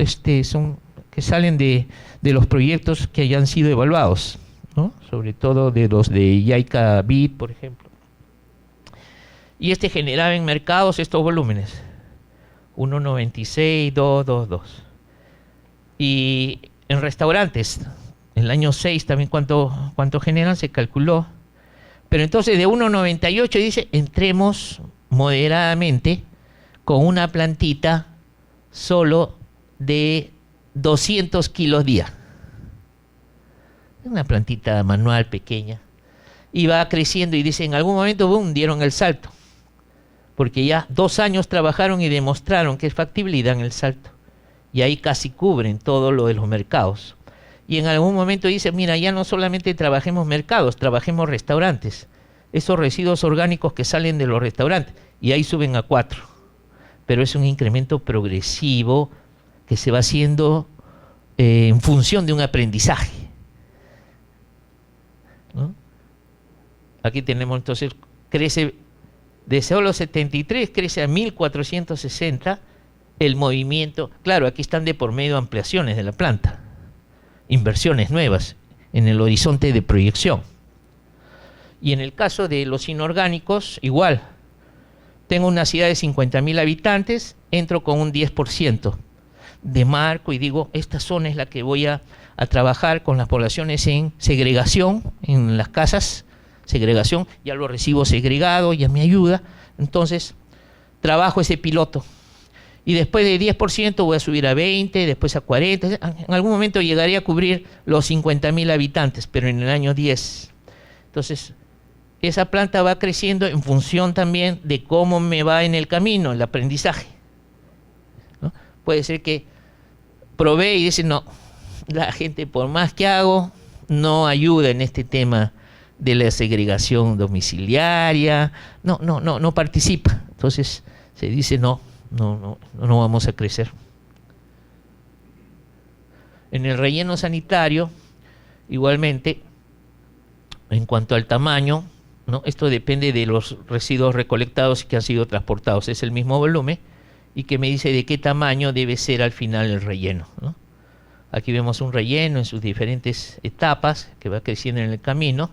que salen de los proyectos que hayan sido evaluados, ¿no? Sobre todo de los de Yaica Bit, por ejemplo. Y generaba en mercados estos volúmenes, 1.96, 2.22. Y en restaurantes, en el año 6 también cuánto generan, se calculó. Pero entonces de 1.98 dice, entremos moderadamente con una plantita solo de 200 kilos día. Una plantita manual pequeña. Y va creciendo y dice, en algún momento, boom, dieron el salto. Porque ya 2 años trabajaron y demostraron que es factible y dan el salto. Y ahí casi cubren todo lo de los mercados. Y en algún momento dice, mira, ya no solamente trabajemos mercados, trabajemos restaurantes. Esos residuos orgánicos que salen de los restaurantes. Y ahí suben a 4. Pero es un incremento progresivo que se va haciendo en función de un aprendizaje, ¿no? Aquí tenemos entonces, crece de solo 73, crece a 1460 el movimiento. Claro, aquí están de por medio ampliaciones de la planta, inversiones nuevas en el horizonte de proyección. Y en el caso de los inorgánicos, igual. Tengo una ciudad de 50.000 habitantes, entro con un 10% de marco y digo, esta zona es la que voy a trabajar con las poblaciones en segregación, en las casas, segregación, ya lo recibo segregado, ya me ayuda. Entonces, trabajo ese piloto. Y después de 10% voy a subir a 20, después a 40. En algún momento llegaría a cubrir los 50.000 habitantes, pero en el año 10. Entonces, esa planta va creciendo en función también de cómo me va en el camino, el aprendizaje, ¿no? Puede ser que probé y dice, no, la gente por más que hago, no ayuda en este tema de la segregación domiciliaria, no participa. Entonces se dice, no vamos a crecer. En el relleno sanitario, igualmente, en cuanto al tamaño, ¿no? Esto depende de los residuos recolectados y que han sido transportados. Es el mismo volumen y que me dice de qué tamaño debe ser al final el relleno, ¿no? Aquí vemos un relleno en sus diferentes etapas que va creciendo en el camino,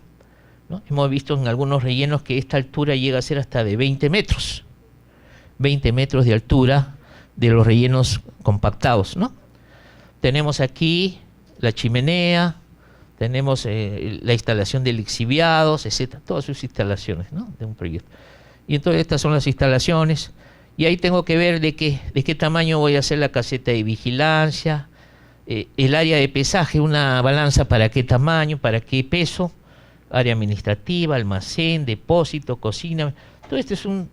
¿no? Hemos visto en algunos rellenos que esta altura llega a ser hasta de 20 metros. 20 metros de altura de los rellenos compactados, ¿no? Tenemos aquí la chimenea, tenemos la instalación de lixiviados, etcétera, todas sus instalaciones, ¿no? De un proyecto. Y entonces estas son las instalaciones, y ahí tengo que ver de qué tamaño voy a hacer la caseta de vigilancia, el área de pesaje, una balanza para qué tamaño, para qué peso, área administrativa, almacén, depósito, cocina. Todo esto es un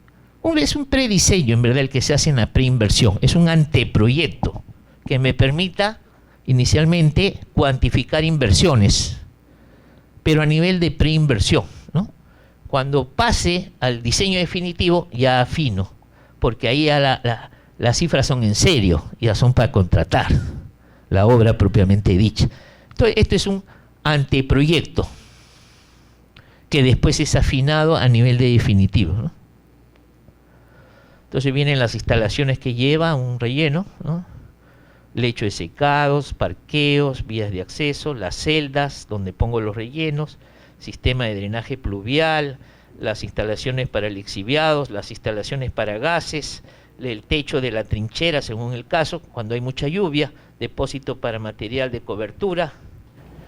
prediseño, en verdad, el que se hace en la preinversión. Es un anteproyecto que me permita inicialmente cuantificar inversiones, pero a nivel de preinversión, ¿no? Cuando pase al diseño definitivo ya afino, porque ahí ya las cifras son en serio, ya son para contratar la obra propiamente dicha. Entonces, esto es un anteproyecto que después es afinado a nivel de definitivo, ¿no? Entonces vienen las instalaciones que lleva un relleno, ¿no? Lecho de secados, parqueos, vías de acceso, las celdas donde pongo los rellenos, sistema de drenaje pluvial, las instalaciones para lixiviados, las instalaciones para gases, el techo de la trinchera según el caso, cuando hay mucha lluvia, depósito para material de cobertura.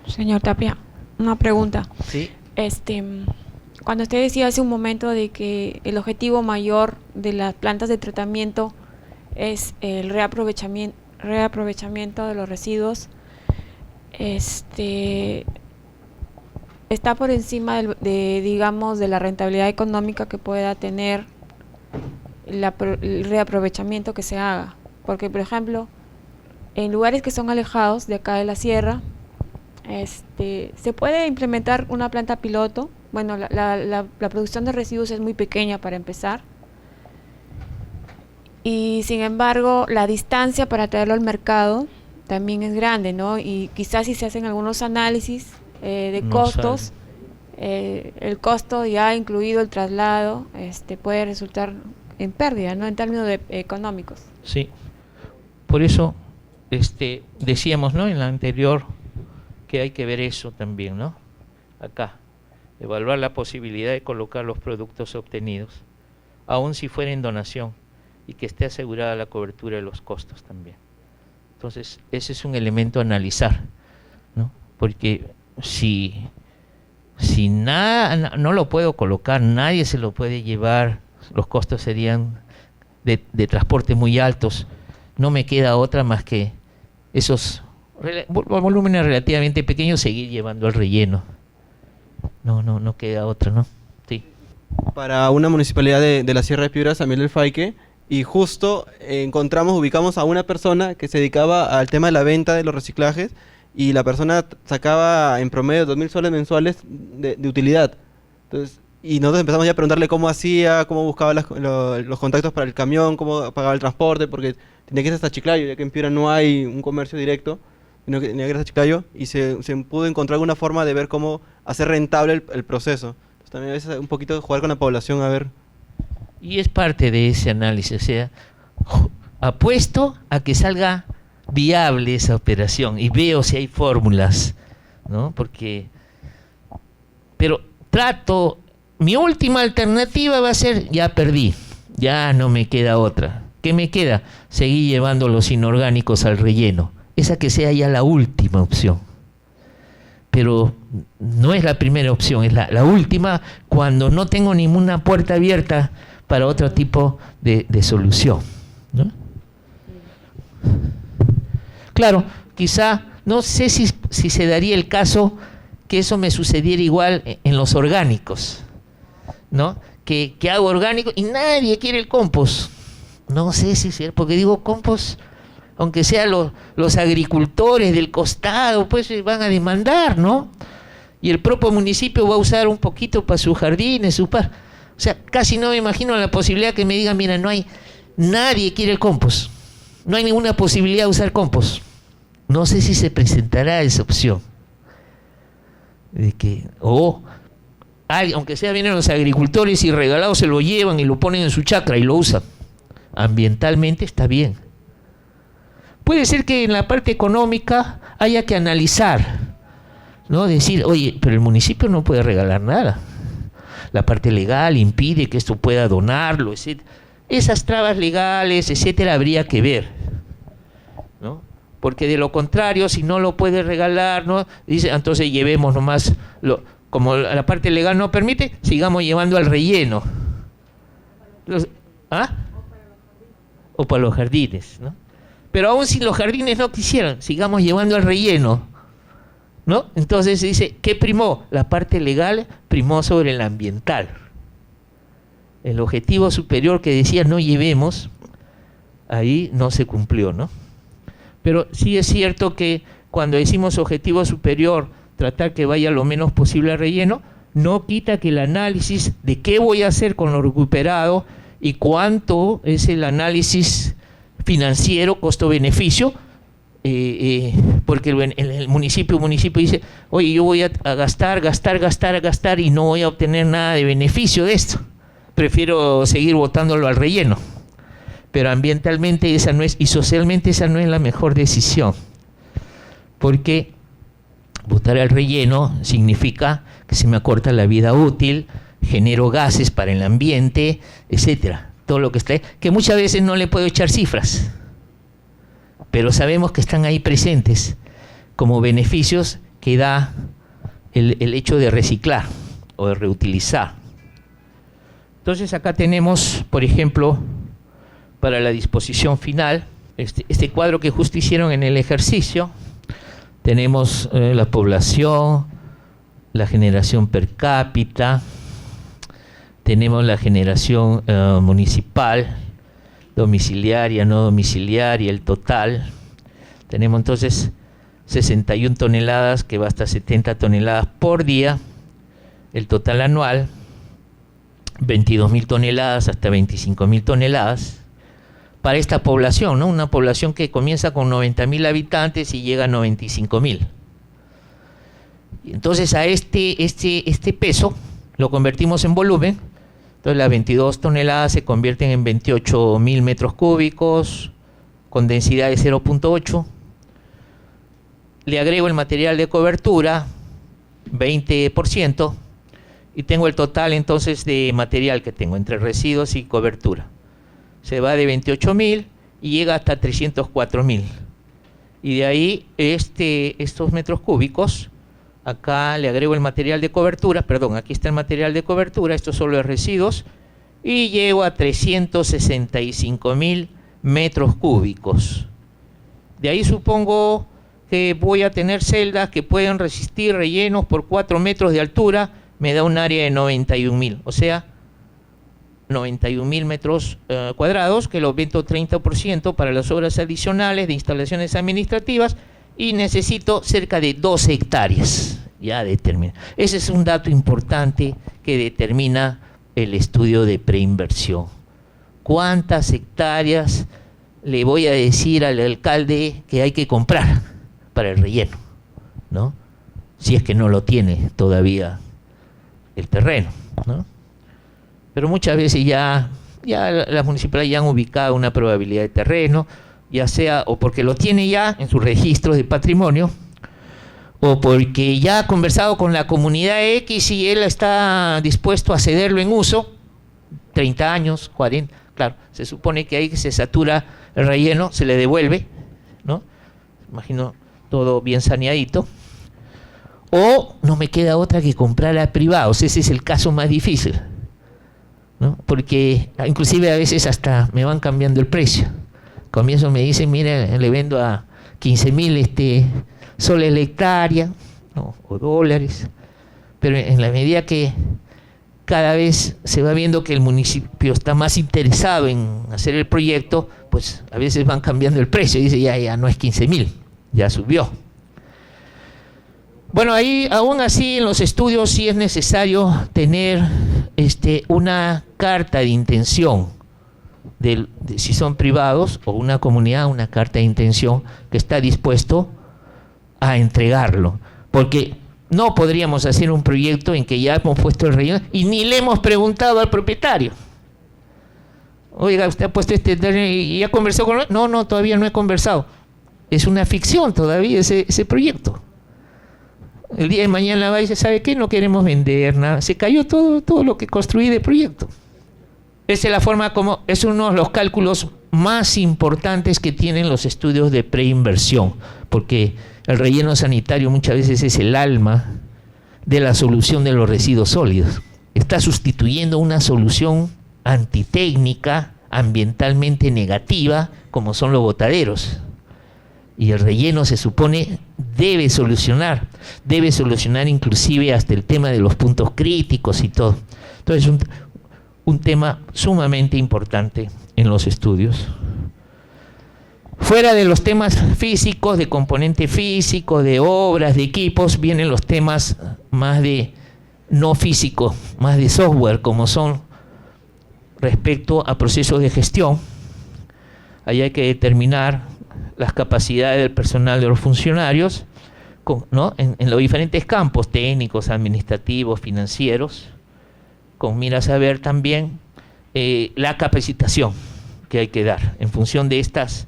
Señor Tapia, una pregunta. Sí. Cuando usted decía hace un momento de que el objetivo mayor de las plantas de tratamiento es el reaprovechamiento de los residuos, está por encima digamos, de la rentabilidad económica que pueda tener el reaprovechamiento que se haga. Porque, por ejemplo, en lugares que son alejados de acá de la sierra, se puede implementar una planta piloto. Bueno, la producción de residuos es muy pequeña para empezar, y sin embargo la distancia para traerlo al mercado también es grande, ¿no? Y quizás si se hacen algunos análisis de costos, el costo ya incluido el traslado puede resultar en pérdida, ¿no? En términos económicos. Sí, por eso decíamos, ¿no?, en la anterior, que hay que ver eso también, ¿no? Acá, evaluar la posibilidad de colocar los productos obtenidos, aun si fuera en donación, y que esté asegurada la cobertura de los costos también. Entonces, ese es un elemento a analizar, ¿no? Porque si nada, no lo puedo colocar, nadie se lo puede llevar, los costos serían de transporte muy altos, no me queda otra más que esos volúmenes relativamente pequeños, seguir llevando el relleno. No queda otra, ¿no? Sí. Para una municipalidad de la Sierra de Piura, San Miguel del Faique, y justo ubicamos a una persona que se dedicaba al tema de la venta de los reciclajes, y la persona sacaba en promedio 2.000 soles mensuales de utilidad. Entonces, y nosotros empezamos ya a preguntarle cómo hacía, cómo buscaba los contactos para el camión, cómo pagaba el transporte, porque tenía que ir hasta Chiclayo, ya que en Piura no hay un comercio directo, sino que tenía que ir hasta Chiclayo, y se pudo encontrar alguna forma de ver cómo hacer rentable el proceso. Entonces, también a veces un poquito jugar con la población, a ver. Y es parte de ese análisis, o sea, apuesto a que salga viable esa operación y veo si hay fórmulas, ¿no? Pero mi última alternativa va a ser, ya perdí, ya no me queda otra. ¿Qué me queda? Seguir llevando los inorgánicos al relleno. Esa que sea ya la última opción. Pero no es la primera opción, es la última, cuando no tengo ninguna puerta abierta para otro tipo de solución, ¿no? Claro, quizá, no sé si se daría el caso que eso me sucediera igual en los orgánicos, ¿no? Que hago orgánico y nadie quiere el compost. No sé si es porque digo compost, aunque sean los agricultores del costado, pues van a demandar, ¿no? Y el propio municipio va a usar un poquito para sus jardines, o sea, casi no me imagino la posibilidad que me digan, mira, nadie quiere el compost, no hay ninguna posibilidad de usar compost. No sé si se presentará esa opción. aunque sea vienen los agricultores y regalados se lo llevan y lo ponen en su chacra y lo usan. Ambientalmente está bien. Puede ser que en la parte económica haya que analizar, ¿no? Decir, oye, pero el municipio no puede regalar nada. La parte legal impide que esto pueda donarlo, etc. Esas trabas legales, etcétera, habría que ver, ¿no? Porque de lo contrario, si no lo puede regalar, ¿no? Dice, entonces llevemos nomás, como la parte legal no permite, sigamos llevando al relleno. ¿Ah? O para los jardines, ¿no? Pero aún si los jardines no quisieran, sigamos llevando al relleno, ¿no? Entonces dice, ¿qué primó? La parte legal primó sobre la ambiental. El objetivo superior que decía no llevemos, ahí no se cumplió, ¿no? Pero sí es cierto que cuando decimos objetivo superior, tratar que vaya lo menos posible al relleno, no quita que el análisis de qué voy a hacer con lo recuperado y cuánto es el análisis financiero, costo-beneficio, porque el municipio dice, oye, yo voy a gastar y no voy a obtener nada de beneficio de esto. Prefiero seguir botándolo al relleno. Pero ambientalmente esa no es, y socialmente esa no es la mejor decisión. Porque botar al relleno significa que se me acorta la vida útil, genero gases para el ambiente, etcétera. Todo lo que está ahí, que muchas veces no le puedo echar cifras, pero sabemos que están ahí presentes como beneficios que da el hecho de reciclar o de reutilizar. Entonces acá tenemos, por ejemplo, para la disposición final, este cuadro que justo hicieron en el ejercicio. Tenemos la población, la generación per cápita, tenemos la generación municipal, domiciliaria, no domiciliaria, el total. Tenemos entonces 61 toneladas, que va hasta 70 toneladas por día, el total anual, 22.000 toneladas hasta 25.000 toneladas. Para esta población, ¿no? Una población que comienza con 90.000 habitantes y llega a 95.000. Entonces a este peso lo convertimos en volumen. Entonces las 22 toneladas se convierten en 28.000 metros cúbicos con densidad de 0.8. Le agrego el material de cobertura, 20%, y tengo el total entonces de material que tengo entre residuos y cobertura. Se va de 28.000 y llega hasta 304.000. Y de ahí estos metros cúbicos, acá le agrego el material de cobertura, perdón, aquí está el material de cobertura, esto solo es residuos, y llego a 365.000 metros cúbicos. De ahí supongo que voy a tener celdas que pueden resistir rellenos por 4 metros de altura, me da un área de 91.000, o sea, 91.000 metros cuadrados, que lo aumento 30% para las obras adicionales de instalaciones administrativas, y necesito cerca de 12 hectáreas. Ya determina. Ese es un dato importante que determina el estudio de preinversión. ¿Cuántas hectáreas le voy a decir al alcalde que hay que comprar para el relleno, ¿no? Si es que no lo tiene todavía el terreno, ¿no? Pero muchas veces ya las municipalidades ya han ubicado una probabilidad de terreno, ya sea o porque lo tiene ya en sus registros de patrimonio, o porque ya ha conversado con la comunidad X y él está dispuesto a cederlo en uso, 30 años, 40, claro, se supone que ahí se satura el relleno, se le devuelve, ¿no? Imagino todo bien saneadito. O no me queda otra que comprar a privados, ese es el caso más difícil, ¿no? Porque inclusive a veces hasta me van cambiando el precio. Comienzo me dicen, mira, le vendo a 15.000 soles la hectárea, ¿no? O dólares, pero en la medida que cada vez se va viendo que el municipio está más interesado en hacer el proyecto, pues a veces van cambiando el precio, y dice ya no es 15.000, ya subió. Bueno, ahí aún así en los estudios sí es necesario tener una carta de intención, de si son privados o una comunidad, una carta de intención que está dispuesto a entregarlo, porque No podríamos hacer un proyecto en que ya hemos puesto el relleno y ni le hemos preguntado al propietario. Oiga, usted ha puesto este y ya conversó con él. No, todavía no he conversado. Es una ficción todavía ese proyecto. El día de mañana va y dice, ¿sabe qué? No queremos vender nada. Se cayó todo lo que construí de proyecto. Esa es la forma como, es uno de los cálculos más importantes que tienen los estudios de preinversión, porque el relleno sanitario muchas veces es el alma de la solución de los residuos sólidos. Está sustituyendo una solución antitécnica, ambientalmente negativa, como son los botaderos. Y el relleno se supone debe solucionar inclusive hasta el tema de los puntos críticos y todo. Entonces un tema sumamente importante en los estudios. Fuera de los temas físicos, de componente físico, de obras, de equipos, vienen los temas más de no físico, más de software, como son respecto a procesos de gestión. Ahí hay que determinar las capacidades del personal de los funcionarios, ¿no? en los diferentes campos técnicos, administrativos, financieros, con miras a ver también la capacitación que hay que dar en función de estas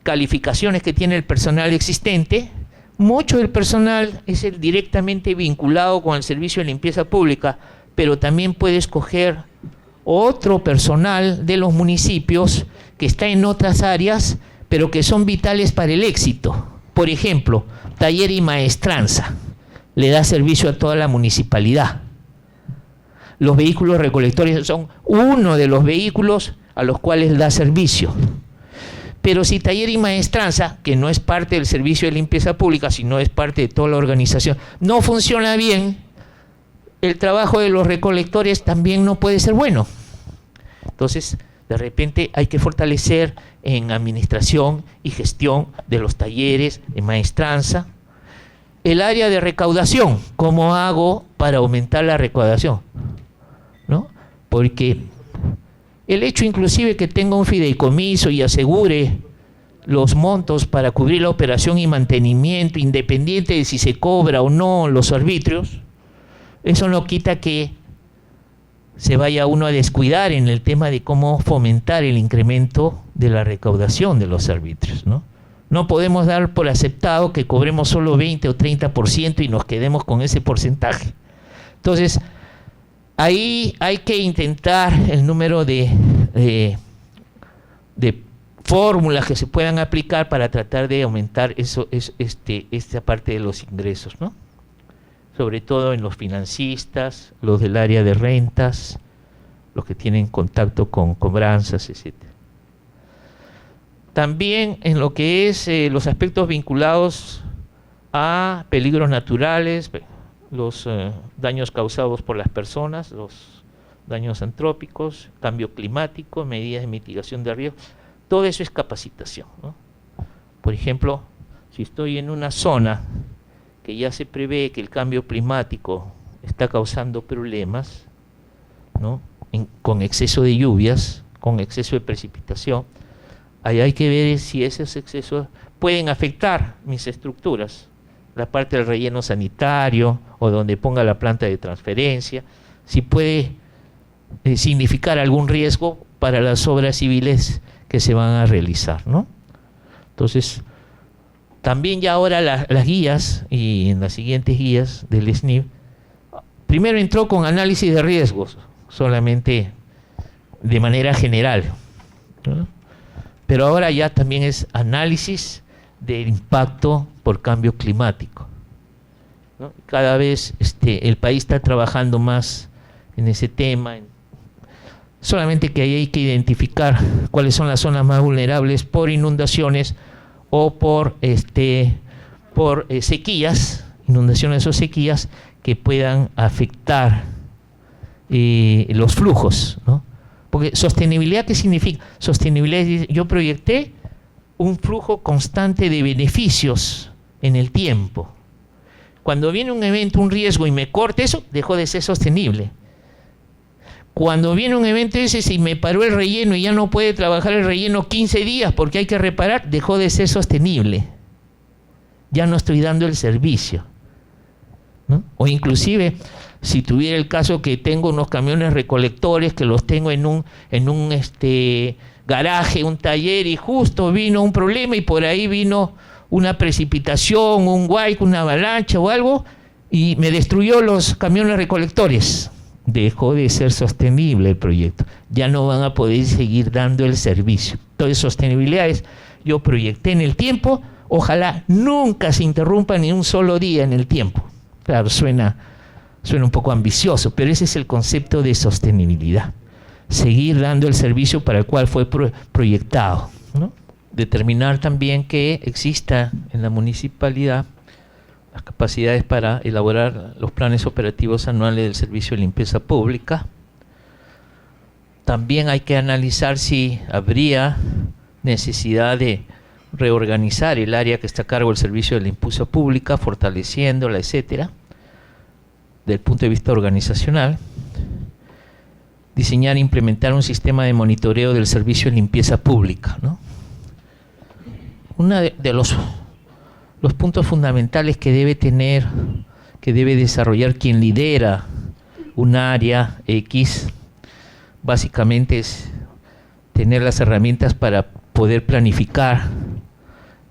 calificaciones que tiene el personal existente. Mucho del personal es directamente vinculado con el servicio de limpieza pública, pero también puede escoger otro personal de los municipios que está en otras áreas, pero que son vitales para el éxito. Por ejemplo, taller y maestranza, le da servicio a toda la municipalidad. Los vehículos recolectores son uno de los vehículos a los cuales da servicio. Pero si taller y maestranza, que no es parte del servicio de limpieza pública, sino es parte de toda la organización, no funciona bien, el trabajo de los recolectores también no puede ser bueno. Entonces, de repente hay que fortalecer en administración y gestión de los talleres de maestranza. El área de recaudación, ¿cómo hago para aumentar la recaudación? ¿No? Porque el hecho inclusive que tenga un fideicomiso y asegure los montos para cubrir la operación y mantenimiento, independiente de si se cobra o no los arbitrios, eso no quita que se vaya uno a descuidar en el tema de cómo fomentar el incremento de la recaudación de los arbitrios, ¿no? No podemos dar por aceptado que cobremos solo 20 o 30% y nos quedemos con ese porcentaje. Entonces, ahí hay que intentar el número de fórmulas que se puedan aplicar para tratar de aumentar esta parte de los ingresos, ¿no? Sobre todo en los financistas, los del área de rentas, los que tienen contacto con cobranzas, etc. También en lo que es los aspectos vinculados a peligros naturales, los daños causados por las personas, los daños antrópicos, cambio climático, medidas de mitigación de riesgos, todo eso es capacitación, ¿no? Por ejemplo, si estoy en una zona que ya se prevé que el cambio climático está causando problemas, ¿no? Con exceso de lluvias, con exceso de precipitación, ahí hay que ver si esos excesos pueden afectar mis estructuras, la parte del relleno sanitario o donde ponga la planta de transferencia, si puede significar algún riesgo para las obras civiles que se van a realizar, ¿no? Entonces, también ya ahora las guías y en las siguientes guías del SNIP, primero entró con análisis de riesgos, solamente de manera general, ¿no? Pero ahora ya también es análisis del impacto por cambio climático, ¿no? Cada vez el país está trabajando más en ese tema, solamente que ahí hay que identificar cuáles son las zonas más vulnerables por inundaciones o por sequías, inundaciones o sequías que puedan afectar los flujos, ¿no? Porque sostenibilidad, ¿qué significa? Sostenibilidad es, yo proyecté un flujo constante de beneficios en el tiempo. Cuando viene un evento, un riesgo y me corta eso, dejó de ser sostenible. Cuando viene un evento ese, si me paró el relleno y ya no puede trabajar el relleno 15 días porque hay que reparar, dejó de ser sostenible. Ya no estoy dando el servicio. ¿no? O inclusive, si tuviera el caso que tengo unos camiones recolectores que los tengo en un garaje, un taller, y justo vino un problema y por ahí vino una precipitación, un huaico, una avalancha o algo, y me destruyó los camiones recolectores. Dejó de ser sostenible el proyecto. Ya no van a poder seguir dando el servicio. Entonces, sostenibilidad es, yo proyecté en el tiempo, ojalá nunca se interrumpa ni un solo día en el tiempo. Claro, suena un poco ambicioso, pero ese es el concepto de sostenibilidad. Seguir dando el servicio para el cual fue proyectado, ¿no? Determinar también que exista en la municipalidad las capacidades para elaborar los planes operativos anuales del servicio de limpieza pública. También hay que analizar si habría necesidad de reorganizar el área que está a cargo del servicio de limpieza pública, fortaleciéndola, etcétera, del punto de vista organizacional. Diseñar e implementar un sistema de monitoreo del servicio de limpieza pública, ¿no? Uno de los puntos fundamentales que debe desarrollar quien lidera un área X, básicamente es tener las herramientas para poder planificar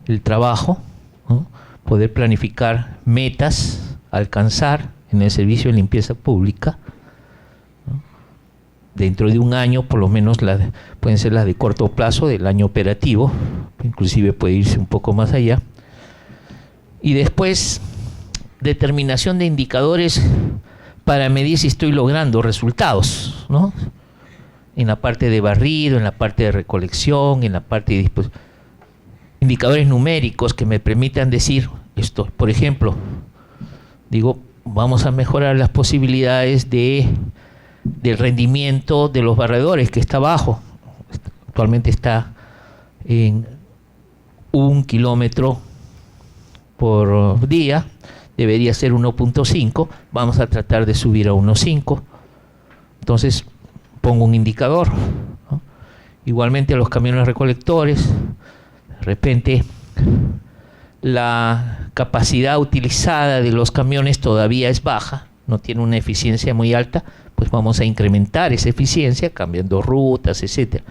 el trabajo, ¿no? Poder planificar metas a alcanzar en el servicio de limpieza pública. Dentro de un año, por lo menos pueden ser las de corto plazo del año operativo, inclusive puede irse un poco más allá. Y después, determinación de indicadores para medir si estoy logrando resultados, ¿no? En la parte de barrido, en la parte de recolección, en la parte de indicadores numéricos que me permitan decir esto. Por ejemplo, digo, vamos a mejorar las posibilidades del rendimiento de los barredores, que está bajo. Actualmente está en 1 kilómetro por día, debería ser 1.5, vamos a tratar de subir a 1.5. Entonces pongo un indicador, ¿no? Igualmente los camiones recolectores, de repente la capacidad utilizada de los camiones todavía es baja, no tiene una eficiencia muy alta, pues vamos a incrementar esa eficiencia cambiando rutas, etcétera.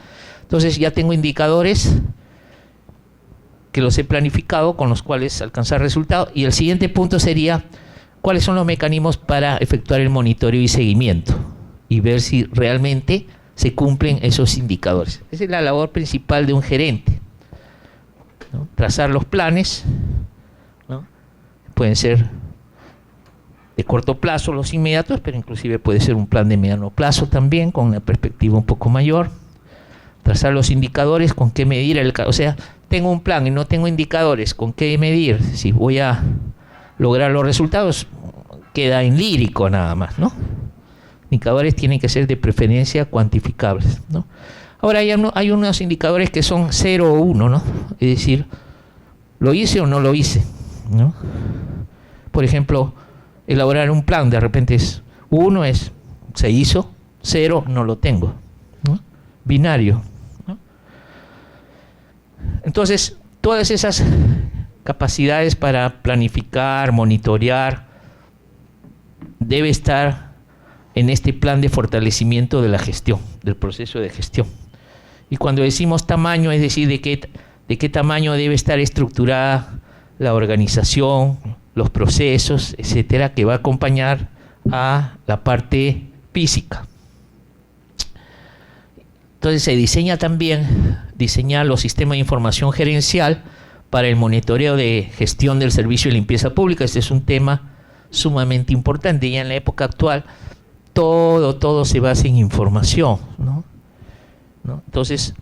Entonces ya tengo indicadores que los he planificado con los cuales alcanzar resultados, y el siguiente punto sería cuáles son los mecanismos para efectuar el monitoreo y seguimiento y ver si realmente se cumplen esos indicadores. Esa es la labor principal de un gerente, ¿no? Trazar los planes, ¿no? Pueden ser de corto plazo los inmediatos, pero inclusive puede ser un plan de mediano plazo también, con una perspectiva un poco mayor. Trazar los indicadores, con qué medir, o sea, tengo un plan y no tengo indicadores, con qué medir, si voy a lograr los resultados, queda en lírico nada más, ¿no? Indicadores tienen que ser de preferencia cuantificables, ¿no? Ahora hay unos indicadores que son 0 o 1, ¿no? Es decir, ¿lo hice o no lo hice?, ¿no? Por ejemplo, elaborar un plan, de repente es 1 es se hizo, 0 no lo tengo, ¿no? Binario, ¿no? Entonces, todas esas capacidades para planificar, monitorear, debe estar en este plan de fortalecimiento de la gestión, del proceso de gestión. Y cuando decimos tamaño, es decir, de qué tamaño debe estar estructurada la organización, los procesos, etcétera, que va a acompañar a la parte física. Entonces se diseña también los sistemas de información gerencial para el monitoreo de gestión del servicio de limpieza pública. Este es un tema sumamente importante, y en la época actual todo se basa en información, ¿no? Entonces,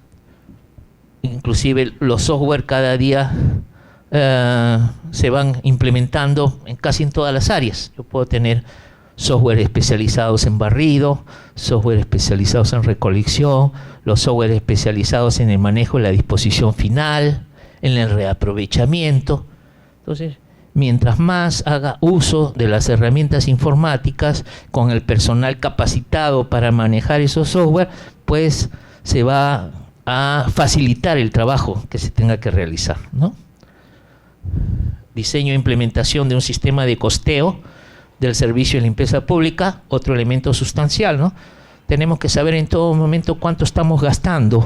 inclusive los software cada día se van implementando casi en todas las áreas. Yo puedo tener software especializados en barrido, software especializados en recolección, los software especializados en el manejo de la disposición final, en el reaprovechamiento. Entonces, mientras más haga uso de las herramientas informáticas con el personal capacitado para manejar esos software, pues se va a facilitar el trabajo que se tenga que realizar, ¿no? Diseño e implementación de un sistema de costeo del servicio de limpieza pública, otro elemento sustancial, ¿no? Tenemos que saber en todo momento cuánto estamos gastando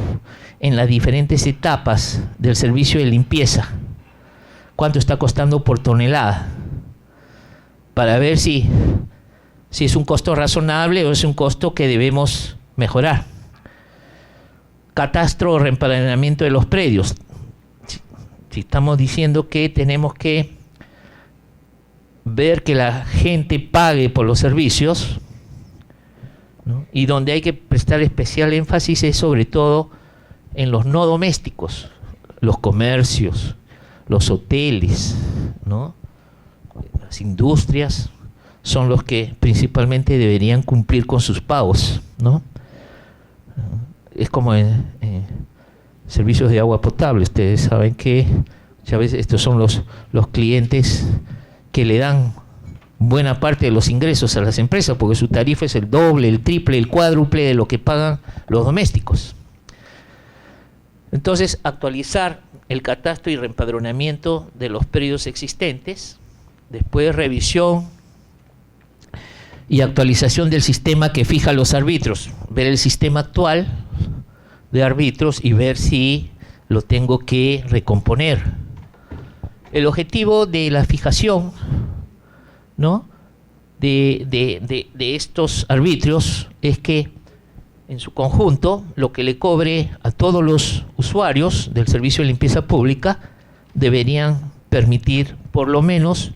en las diferentes etapas del servicio de limpieza, cuánto está costando por tonelada, para ver si es un costo razonable o es un costo que debemos mejorar. Catastro o reempadronamiento de los predios. Si estamos diciendo que tenemos que ver que la gente pague por los servicios, ¿no? Y donde hay que prestar especial énfasis es sobre todo en los no domésticos, los comercios, los hoteles, ¿no? Las industrias son los que principalmente deberían cumplir con sus pagos, ¿no? Es como en servicios de agua potable. Ustedes saben que muchas veces estos son los clientes que le dan buena parte de los ingresos a las empresas, porque su tarifa es el doble, el triple, el cuádruple de lo que pagan los domésticos. Entonces, actualizar el catastro y reempadronamiento de los predios existentes, después revisión y actualización del sistema que fija los árbitros, ver el sistema actual de árbitros y ver si lo tengo que recomponer. El objetivo de la fijación, ¿no?, de estos arbitrios es que en su conjunto lo que le cobre a todos los usuarios del servicio de limpieza pública deberían permitir por lo menos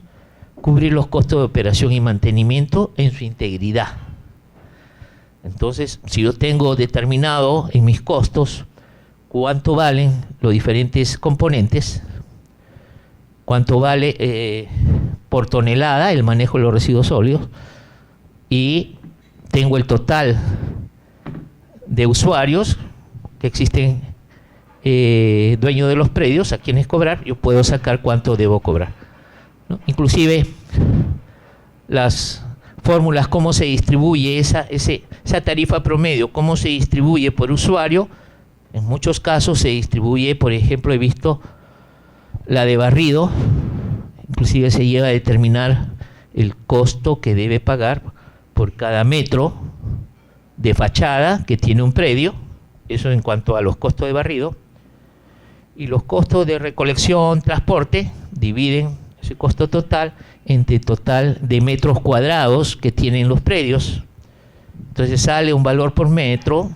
cubrir los costos de operación y mantenimiento en su integridad. Entonces, si yo tengo determinado en mis costos cuánto valen los diferentes componentes, cuánto vale por tonelada el manejo de los residuos sólidos, y tengo el total de usuarios que existen, dueños de los predios a quienes cobrar, yo puedo sacar cuánto debo cobrar, ¿no? Inclusive las fórmulas, cómo se distribuye esa tarifa promedio, cómo se distribuye por usuario. En muchos casos se distribuye, por ejemplo, he visto la de barrido, inclusive se llega a determinar el costo que debe pagar por cada metro de fachada que tiene un predio, eso en cuanto a los costos de barrido, y los costos de recolección, transporte, dividen ese costo total entre total de metros cuadrados que tienen los predios. Entonces sale un valor por metro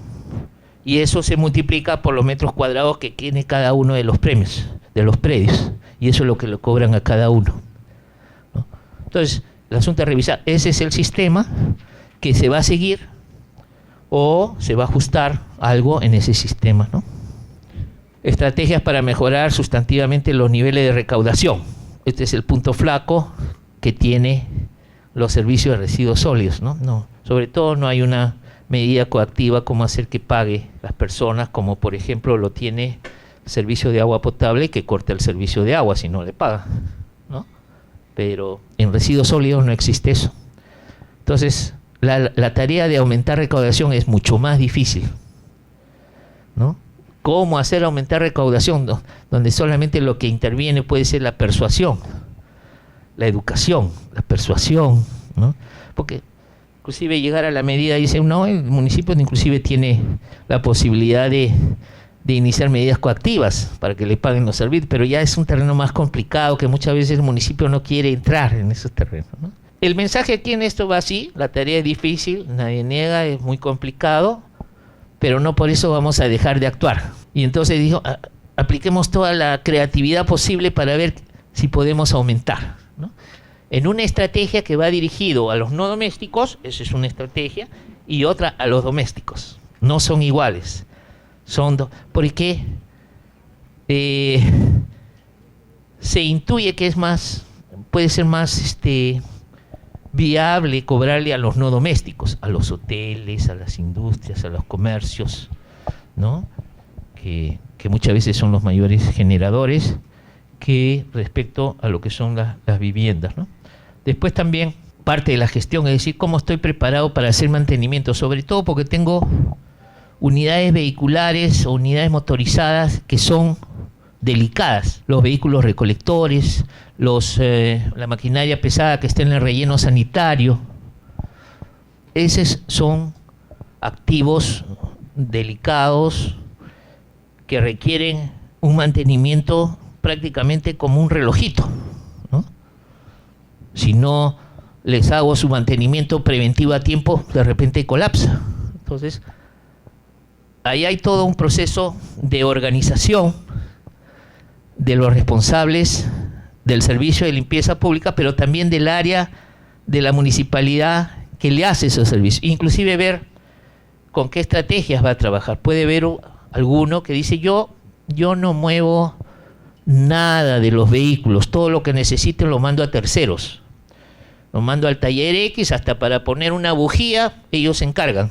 y eso se multiplica por los metros cuadrados que tiene cada uno de los premios, de los predios, y eso es lo que le cobran a cada uno, ¿no? Entonces, el asunto es revisar, ese es el sistema que se va a seguir o se va a ajustar algo en ese sistema, ¿no? Estrategias para mejorar sustantivamente los niveles de recaudación. Este es el punto flaco que tiene los servicios de residuos sólidos, ¿no? Sobre todo no hay una medida coactiva como hacer que pague las personas, como por ejemplo lo tiene el servicio de agua potable, que corta el servicio de agua si no le paga, ¿no? Pero en residuos sólidos no existe eso. Entonces, la tarea de aumentar recaudación es mucho más difícil, ¿no? ¿Cómo hacer aumentar recaudación? Donde solamente lo que interviene puede ser la persuasión, la educación, la persuasión, ¿no? Porque inclusive llegar a la medida, dicen, no, el municipio inclusive tiene la posibilidad de iniciar medidas coactivas para que le paguen los servicios, pero ya es un terreno más complicado que muchas veces el municipio no quiere entrar en esos terrenos, ¿no? El mensaje aquí en esto va así: la tarea es difícil, nadie niega, es muy complicado, pero no por eso vamos a dejar de actuar. Y entonces dijo, apliquemos toda la creatividad posible para ver si podemos aumentar, ¿no? En una estrategia que va dirigido a los no domésticos, esa es una estrategia, y otra a los domésticos. No son iguales. Porque se intuye que puede ser más viable cobrarle a los no domésticos, a los hoteles, a las industrias, a los comercios, ¿no? Que muchas veces son los mayores generadores que respecto a lo que son las viviendas, ¿no? Después también parte de la gestión es decir, cómo estoy preparado para hacer mantenimiento, sobre todo porque tengo unidades vehiculares o unidades motorizadas que son delicadas, los vehículos recolectores, la maquinaria pesada que está en el relleno sanitario. Esos son activos delicados que requieren un mantenimiento prácticamente como un relojito, ¿no? Si no les hago su mantenimiento preventivo a tiempo, de repente colapsa. Entonces, ahí hay todo un proceso de organización de los responsables del servicio de limpieza pública, pero también del área de la municipalidad que le hace esos servicios. Inclusive ver con qué estrategias va a trabajar. Puede haber alguno que dice, yo no muevo nada de los vehículos, todo lo que necesiten lo mando a terceros. Lo mando al taller X, hasta para poner una bujía, ellos se encargan.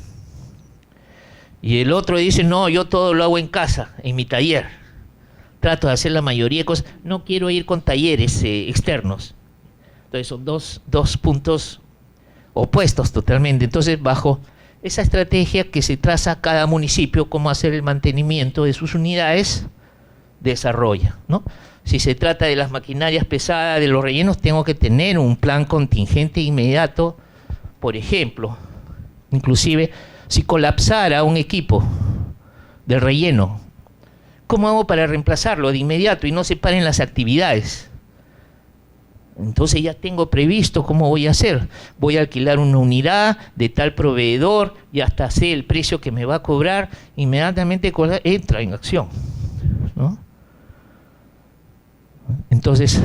Y el otro dice, no, yo todo lo hago en casa, en mi taller. Trato de hacer la mayoría de cosas. No quiero ir con talleres externos. Entonces son dos puntos opuestos totalmente. Entonces, bajo esa estrategia que se traza cada municipio, cómo hacer el mantenimiento de sus unidades, desarrolla, ¿no? Si se trata de las maquinarias pesadas, de los rellenos, tengo que tener un plan contingente inmediato. Por ejemplo, inclusive, si colapsara un equipo del relleno, ¿cómo hago para reemplazarlo de inmediato y no se paren las actividades? Entonces ya tengo previsto cómo voy a hacer. Voy a alquilar una unidad de tal proveedor, ya hasta sé el precio que me va a cobrar, inmediatamente entra en acción, ¿no? Entonces,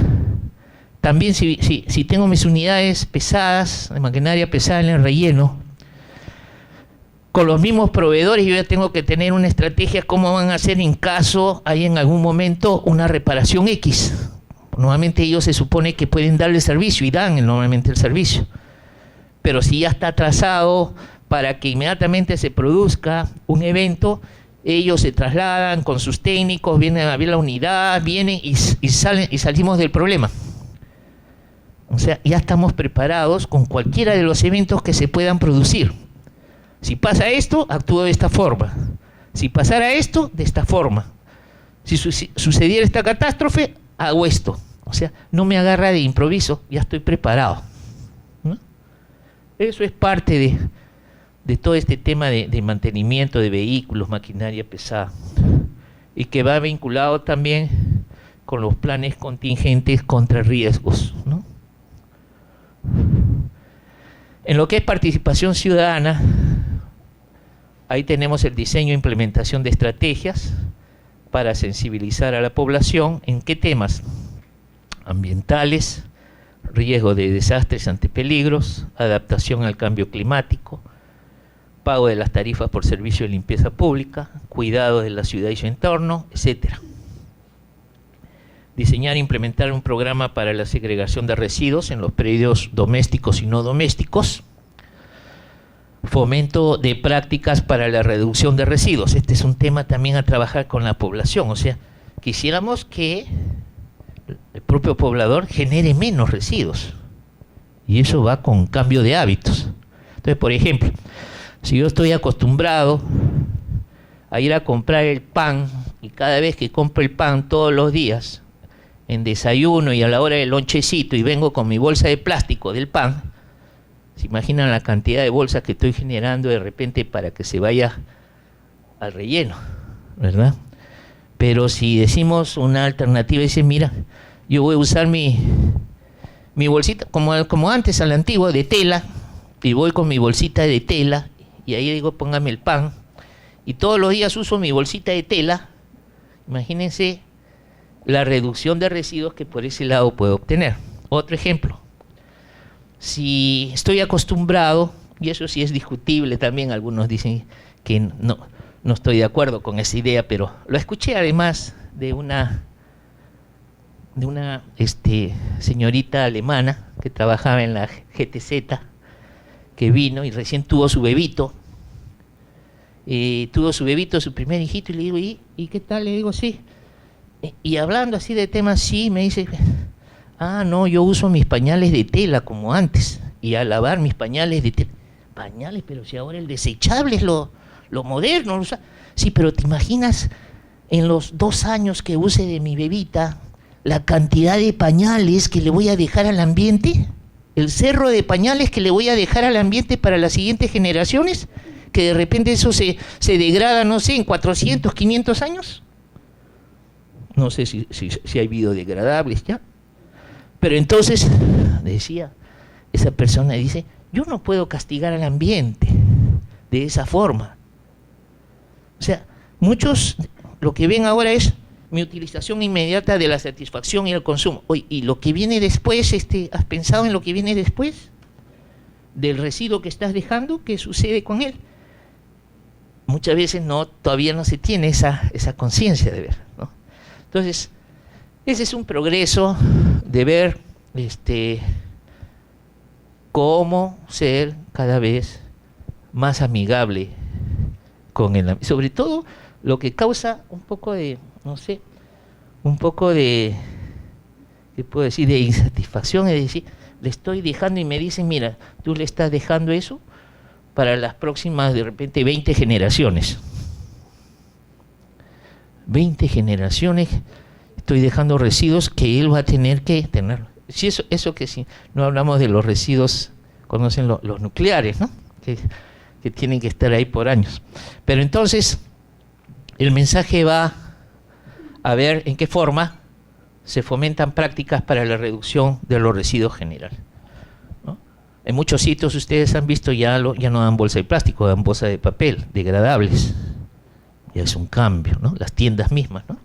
también si tengo mis unidades pesadas, de maquinaria pesada en el relleno, con los mismos proveedores yo ya tengo que tener una estrategia cómo van a hacer en caso hay en algún momento una reparación X. Normalmente ellos se supone que pueden darle servicio y dan normalmente el servicio. Pero si ya está trazado para que inmediatamente se produzca un evento, ellos se trasladan con sus técnicos, vienen a ver la unidad, vienen y salen y salimos del problema. O sea, ya estamos preparados con cualquiera de los eventos que se puedan producir. Si pasa esto, actúo de esta forma. Si pasara esto, de esta forma. Si sucediera esta catástrofe, hago esto. O sea, no me agarra de improviso, ya estoy preparado, ¿no? Eso es parte de todo este tema de mantenimiento de vehículos, maquinaria pesada, y que va vinculado también con los planes contingentes contra riesgos, ¿no? En lo que es participación ciudadana, ahí tenemos el diseño e implementación de estrategias para sensibilizar a la población. ¿En qué temas? Ambientales, riesgo de desastres ante peligros, adaptación al cambio climático, pago de las tarifas por servicio de limpieza pública, cuidado de la ciudad y su entorno, etcétera. Diseñar e implementar un programa para la segregación de residuos en los predios domésticos y no domésticos. Fomento de prácticas para la reducción de residuos. Este es un tema también a trabajar con la población. O sea, quisiéramos que el propio poblador genere menos residuos. Y eso va con cambio de hábitos. Entonces, por ejemplo, si yo estoy acostumbrado a ir a comprar el pan, y cada vez que compro el pan todos los días, en desayuno y a la hora del lonchecito, y vengo con mi bolsa de plástico del pan, ¿se imaginan la cantidad de bolsas que estoy generando de repente para que se vaya al relleno, verdad? Pero si decimos una alternativa, dice, mira, yo voy a usar mi bolsita, como antes, a la antigua, de tela, y voy con mi bolsita de tela, y ahí digo, póngame el pan, y todos los días uso mi bolsita de tela. Imagínense la reducción de residuos que por ese lado puedo obtener. Otro ejemplo, si estoy acostumbrado, y eso sí es discutible también, algunos dicen que no estoy de acuerdo con esa idea, pero lo escuché además de una señorita alemana que trabajaba en la GTZ, que vino y recién tuvo su bebito, su primer hijito, y le digo, ¿y qué tal? Le digo, sí. Y hablando así de temas, sí, me dice, no, yo uso mis pañales de tela como antes, y a lavar mis pañales de tela. Pañales, pero si ahora el desechable es lo moderno. Sí, pero ¿te imaginas en los 2 años que use de mi bebita, la cantidad de pañales que le voy a dejar al ambiente, el cerro de pañales que le voy a dejar al ambiente para las siguientes generaciones, que de repente eso se degrada, no sé, en 400, 500 años. No sé si hay biodegradables ya. Pero entonces, decía, esa persona dice, yo no puedo castigar al ambiente de esa forma. O sea, muchos lo que ven ahora es mi utilización inmediata de la satisfacción y el consumo. Oye, ¿y lo que viene después? ¿Has pensado en lo que viene después? Del residuo que estás dejando, ¿qué sucede con él? Muchas veces todavía no se tiene esa conciencia de ver, ¿no? Entonces, ese es un progreso de ver cómo ser cada vez más amigable con el ambiente. Sobre todo, lo que causa un poco de, ¿qué puedo decir?, de insatisfacción, es decir, le estoy dejando y me dicen, mira, tú le estás dejando eso para las próximas, de repente, 20 generaciones. 20 generaciones estoy dejando residuos que él va a tener que tener. Si eso que si no hablamos de los residuos, conocen los nucleares, ¿no? Que tienen que estar ahí por años. Pero entonces, el mensaje va a ver en qué forma se fomentan prácticas para la reducción de los residuos generales, ¿no? En muchos sitios ustedes han visto ya no dan bolsa de plástico, dan bolsa de papel, degradables. Ya es un cambio, ¿no? Las tiendas mismas, ¿no?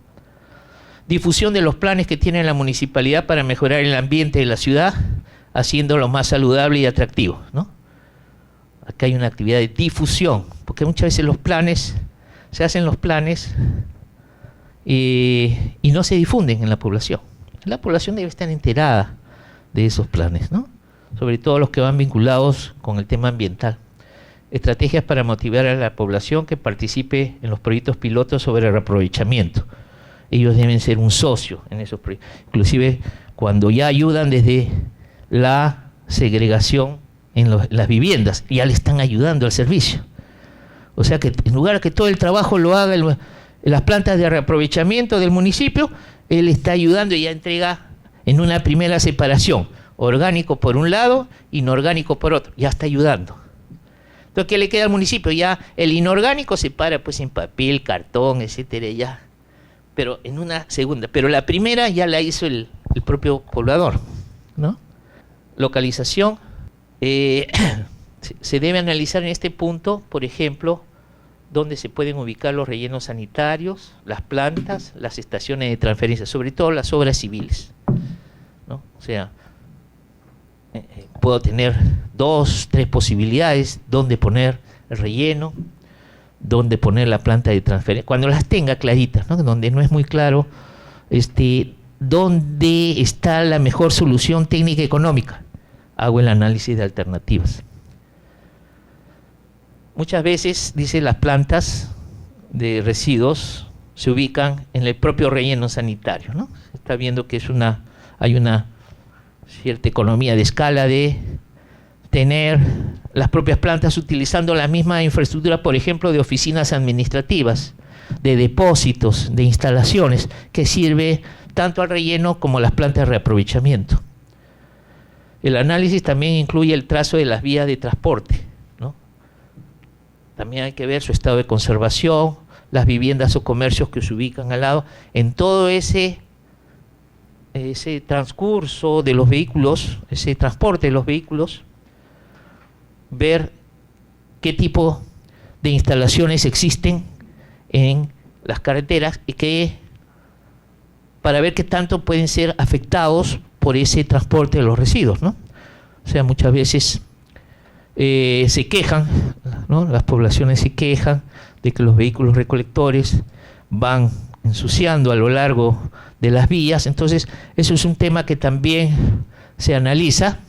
Difusión de los planes que tiene la municipalidad para mejorar el ambiente de la ciudad, haciéndolo más saludable y atractivo, ¿no? Acá hay una actividad de difusión, porque muchas veces se hacen los planes y no se difunden en la población. La población debe estar enterada de esos planes, ¿no? Sobre todo los que van vinculados con el tema ambiental. Estrategias para motivar a la población que participe en los proyectos pilotos sobre el reaprovechamiento. Ellos deben ser un socio en esos proyectos. Inclusive cuando ya ayudan desde la segregación en las viviendas, ya le están ayudando al servicio. O sea que en lugar de que todo el trabajo lo haga las plantas de reaprovechamiento del municipio, él está ayudando y ya entrega en una primera separación, orgánico por un lado, inorgánico por otro, ya está ayudando. Entonces, ¿qué le queda al municipio? Ya el inorgánico se para pues en papel, cartón, etcétera, ya. Pero en una segunda. Pero la primera ya la hizo el propio poblador, ¿no? Localización. Se debe analizar en este punto, por ejemplo, dónde se pueden ubicar los rellenos sanitarios, las plantas, las estaciones de transferencia, sobre todo las obras civiles, ¿no? O sea, puedo tener 2, 3 posibilidades, dónde poner el relleno, dónde poner la planta de transferencia, cuando las tenga claritas, ¿no? Donde no es muy claro dónde está la mejor solución técnica y económica, hago el análisis de alternativas. Muchas veces, dice, las plantas de residuos se ubican en el propio relleno sanitario, ¿no? Se está viendo que hay una cierta economía de escala de tener las propias plantas utilizando la misma infraestructura, por ejemplo, de oficinas administrativas, de depósitos, de instalaciones, que sirve tanto al relleno como a las plantas de reaprovechamiento. El análisis también incluye el trazo de las vías de transporte, ¿no? También hay que ver su estado de conservación, las viviendas o comercios que se ubican al lado, en todo ese transcurso de los vehículos, ese transporte de los vehículos, ver qué tipo de instalaciones existen en las carreteras y para ver qué tanto pueden ser afectados por ese transporte de los residuos, ¿no? O sea, muchas veces se quejan, ¿no? Las poblaciones se quejan de que los vehículos recolectores van ensuciando a lo largo de las vías. Entonces, eso es un tema que también se analiza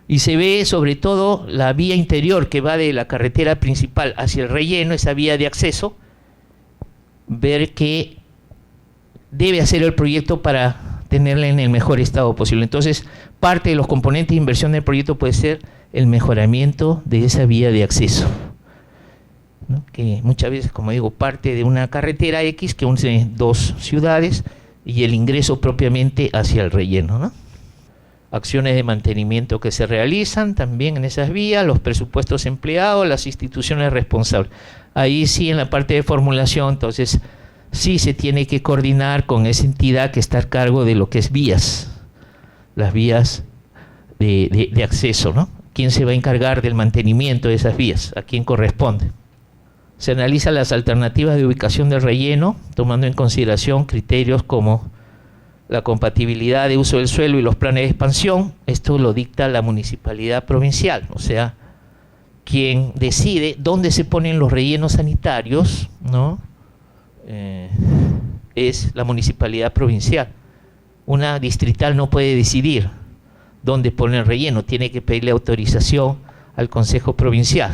y se ve sobre todo la vía interior que va de la carretera principal hacia el relleno, esa vía de acceso, ver qué debe hacer el proyecto para tenerla en el mejor estado posible. Entonces, parte de los componentes de inversión del proyecto puede ser el mejoramiento de esa vía de acceso. ¿no? Que muchas veces, como digo, parte de una carretera X que une dos ciudades y el ingreso propiamente hacia el relleno, ¿no? Acciones de mantenimiento que se realizan también en esas vías, los presupuestos empleados, las instituciones responsables. Ahí sí, en la parte de formulación, entonces sí se tiene que coordinar con esa entidad que está a cargo de lo que es vías, las vías de acceso, ¿no? ¿Quién se va a encargar del mantenimiento de esas vías? ¿A quién corresponde? Se analizan las alternativas de ubicación del relleno, tomando en consideración criterios como la compatibilidad de uso del suelo y los planes de expansión. Esto lo dicta la municipalidad provincial, o sea, quien decide dónde se ponen los rellenos sanitarios, ¿no? Es la municipalidad provincial. Una distrital no puede decidir dónde poner el relleno, tiene que pedirle autorización al Consejo Provincial.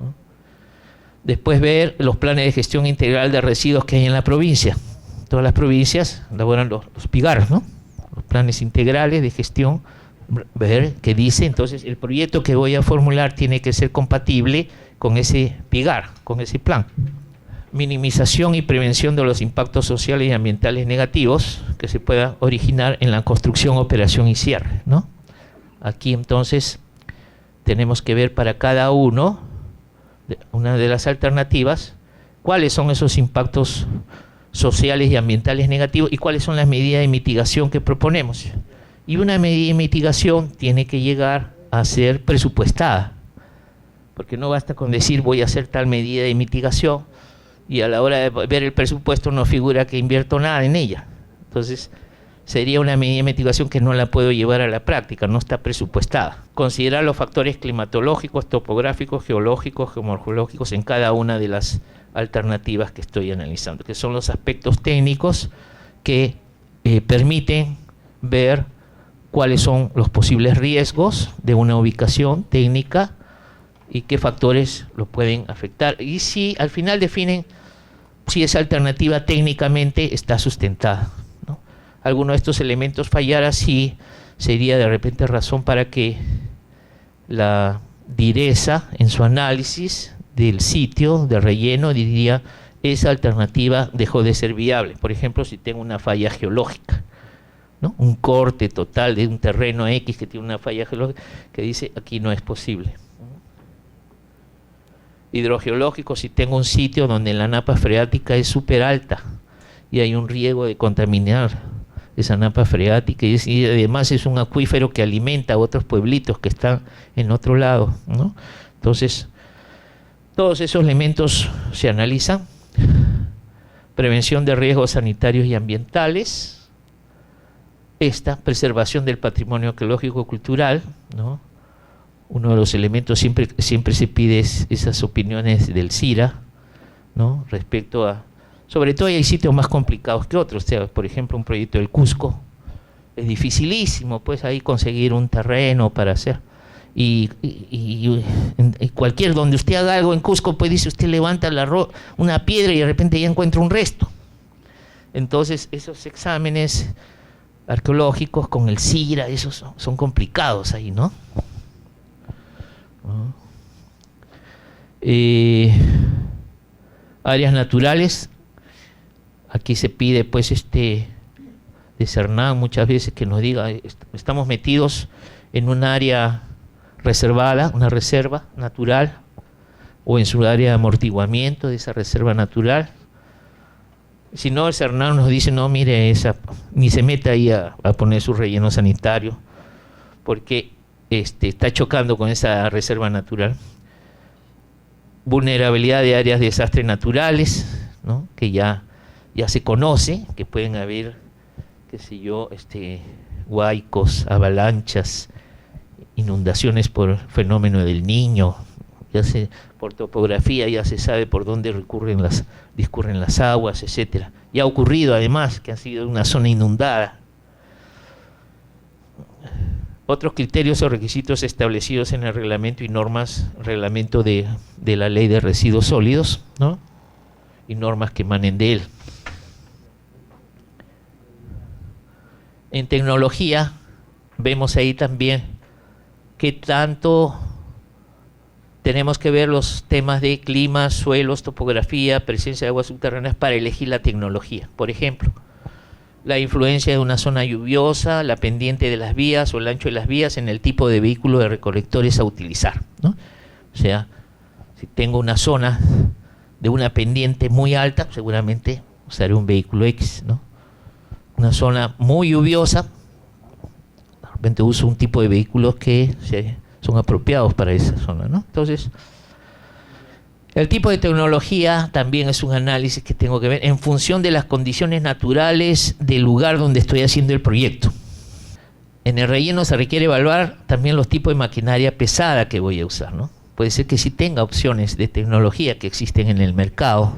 ¿No? Después ver los planes de gestión integral de residuos que hay en la provincia. Todas las provincias elaboran los PIGAR, ¿no? Los planes integrales de gestión, ver qué dice. Entonces el proyecto que voy a formular tiene que ser compatible con ese PIGAR, con ese plan. Minimización y prevención de los impactos sociales y ambientales negativos que se puedan originar en la construcción, operación y cierre, ¿no? Aquí entonces tenemos que ver para cada una de las alternativas cuáles son esos impactos sociales y ambientales negativos y cuáles son las medidas de mitigación que proponemos. Y una medida de mitigación tiene que llegar a ser presupuestada, porque no basta con decir voy a hacer tal medida de mitigación y a la hora de ver el presupuesto no figura que invierto nada en ella. Entonces sería una medida de mitigación que no la puedo llevar a la práctica, no está presupuestada. Considerar los factores climatológicos, topográficos, geológicos, geomorfológicos en cada una de las alternativas que estoy analizando, que son los aspectos técnicos que permiten ver cuáles son los posibles riesgos de una ubicación técnica y qué factores lo pueden afectar. Y si al final definen si esa alternativa técnicamente está sustentada, ¿no? Alguno de estos elementos fallara, sí sería de repente razón para que la DIRESA en su análisis del sitio de relleno diría esa alternativa dejó de ser viable. Por ejemplo, si tengo una falla geológica, ¿no? Un corte total de un terreno X que tiene una falla geológica que dice aquí no es posible. Hidrogeológico, si tengo un sitio donde la napa freática es súper alta y hay un riesgo de contaminar esa napa freática y además es un acuífero que alimenta a otros pueblitos que están en otro lado, ¿no? Entonces todos esos elementos se analizan. Prevención de riesgos sanitarios y ambientales, esta preservación del patrimonio arqueológico cultural, ¿no? Uno de los elementos siempre se pide esas opiniones del CIRA, ¿no? Respecto a, sobre todo hay sitios más complicados que otros, o sea, por ejemplo un proyecto del Cusco, es dificilísimo pues ahí conseguir un terreno para hacer, y cualquier, donde usted haga algo en Cusco, pues dice usted levanta una piedra y de repente ya encuentra un resto. Entonces esos exámenes arqueológicos con el CIRA, esos son complicados ahí, ¿no? Áreas naturales, aquí se pide pues de Cernán muchas veces que nos diga, estamos metidos en un área reservada, una reserva natural, o en su área de amortiguamiento de esa reserva natural. Si no, el Cernán nos dice, no, mire, ni se meta ahí a poner su relleno sanitario, porque está chocando con esa reserva natural. Vulnerabilidad de áreas de desastres naturales, ¿no? Que ya se conoce, que pueden haber, qué sé yo, huaicos, avalanchas, inundaciones por fenómeno del Niño, por topografía ya se sabe por dónde discurren las aguas, etcétera. Ya ha ocurrido además que ha sido una zona inundada. Otros criterios o requisitos establecidos en el reglamento y normas, reglamento de la ley de residuos sólidos, ¿no? Y normas que emanen de él. En tecnología vemos ahí también qué tanto tenemos que ver los temas de clima, suelos, topografía, presencia de aguas subterráneas para elegir la tecnología. Por ejemplo, la influencia de una zona lluviosa, la pendiente de las vías o el ancho de las vías en el tipo de vehículo de recolectores a utilizar, ¿no? O sea, si tengo una zona de una pendiente muy alta, seguramente usaré un vehículo X, ¿no? Una zona muy lluviosa, de repente uso un tipo de vehículos que son apropiados para esa zona, ¿no? Entonces, el tipo de tecnología también es un análisis que tengo que ver en función de las condiciones naturales del lugar donde estoy haciendo el proyecto. En el relleno se requiere evaluar también los tipos de maquinaria pesada que voy a usar, ¿no? Puede ser que sí tenga opciones de tecnología que existen en el mercado,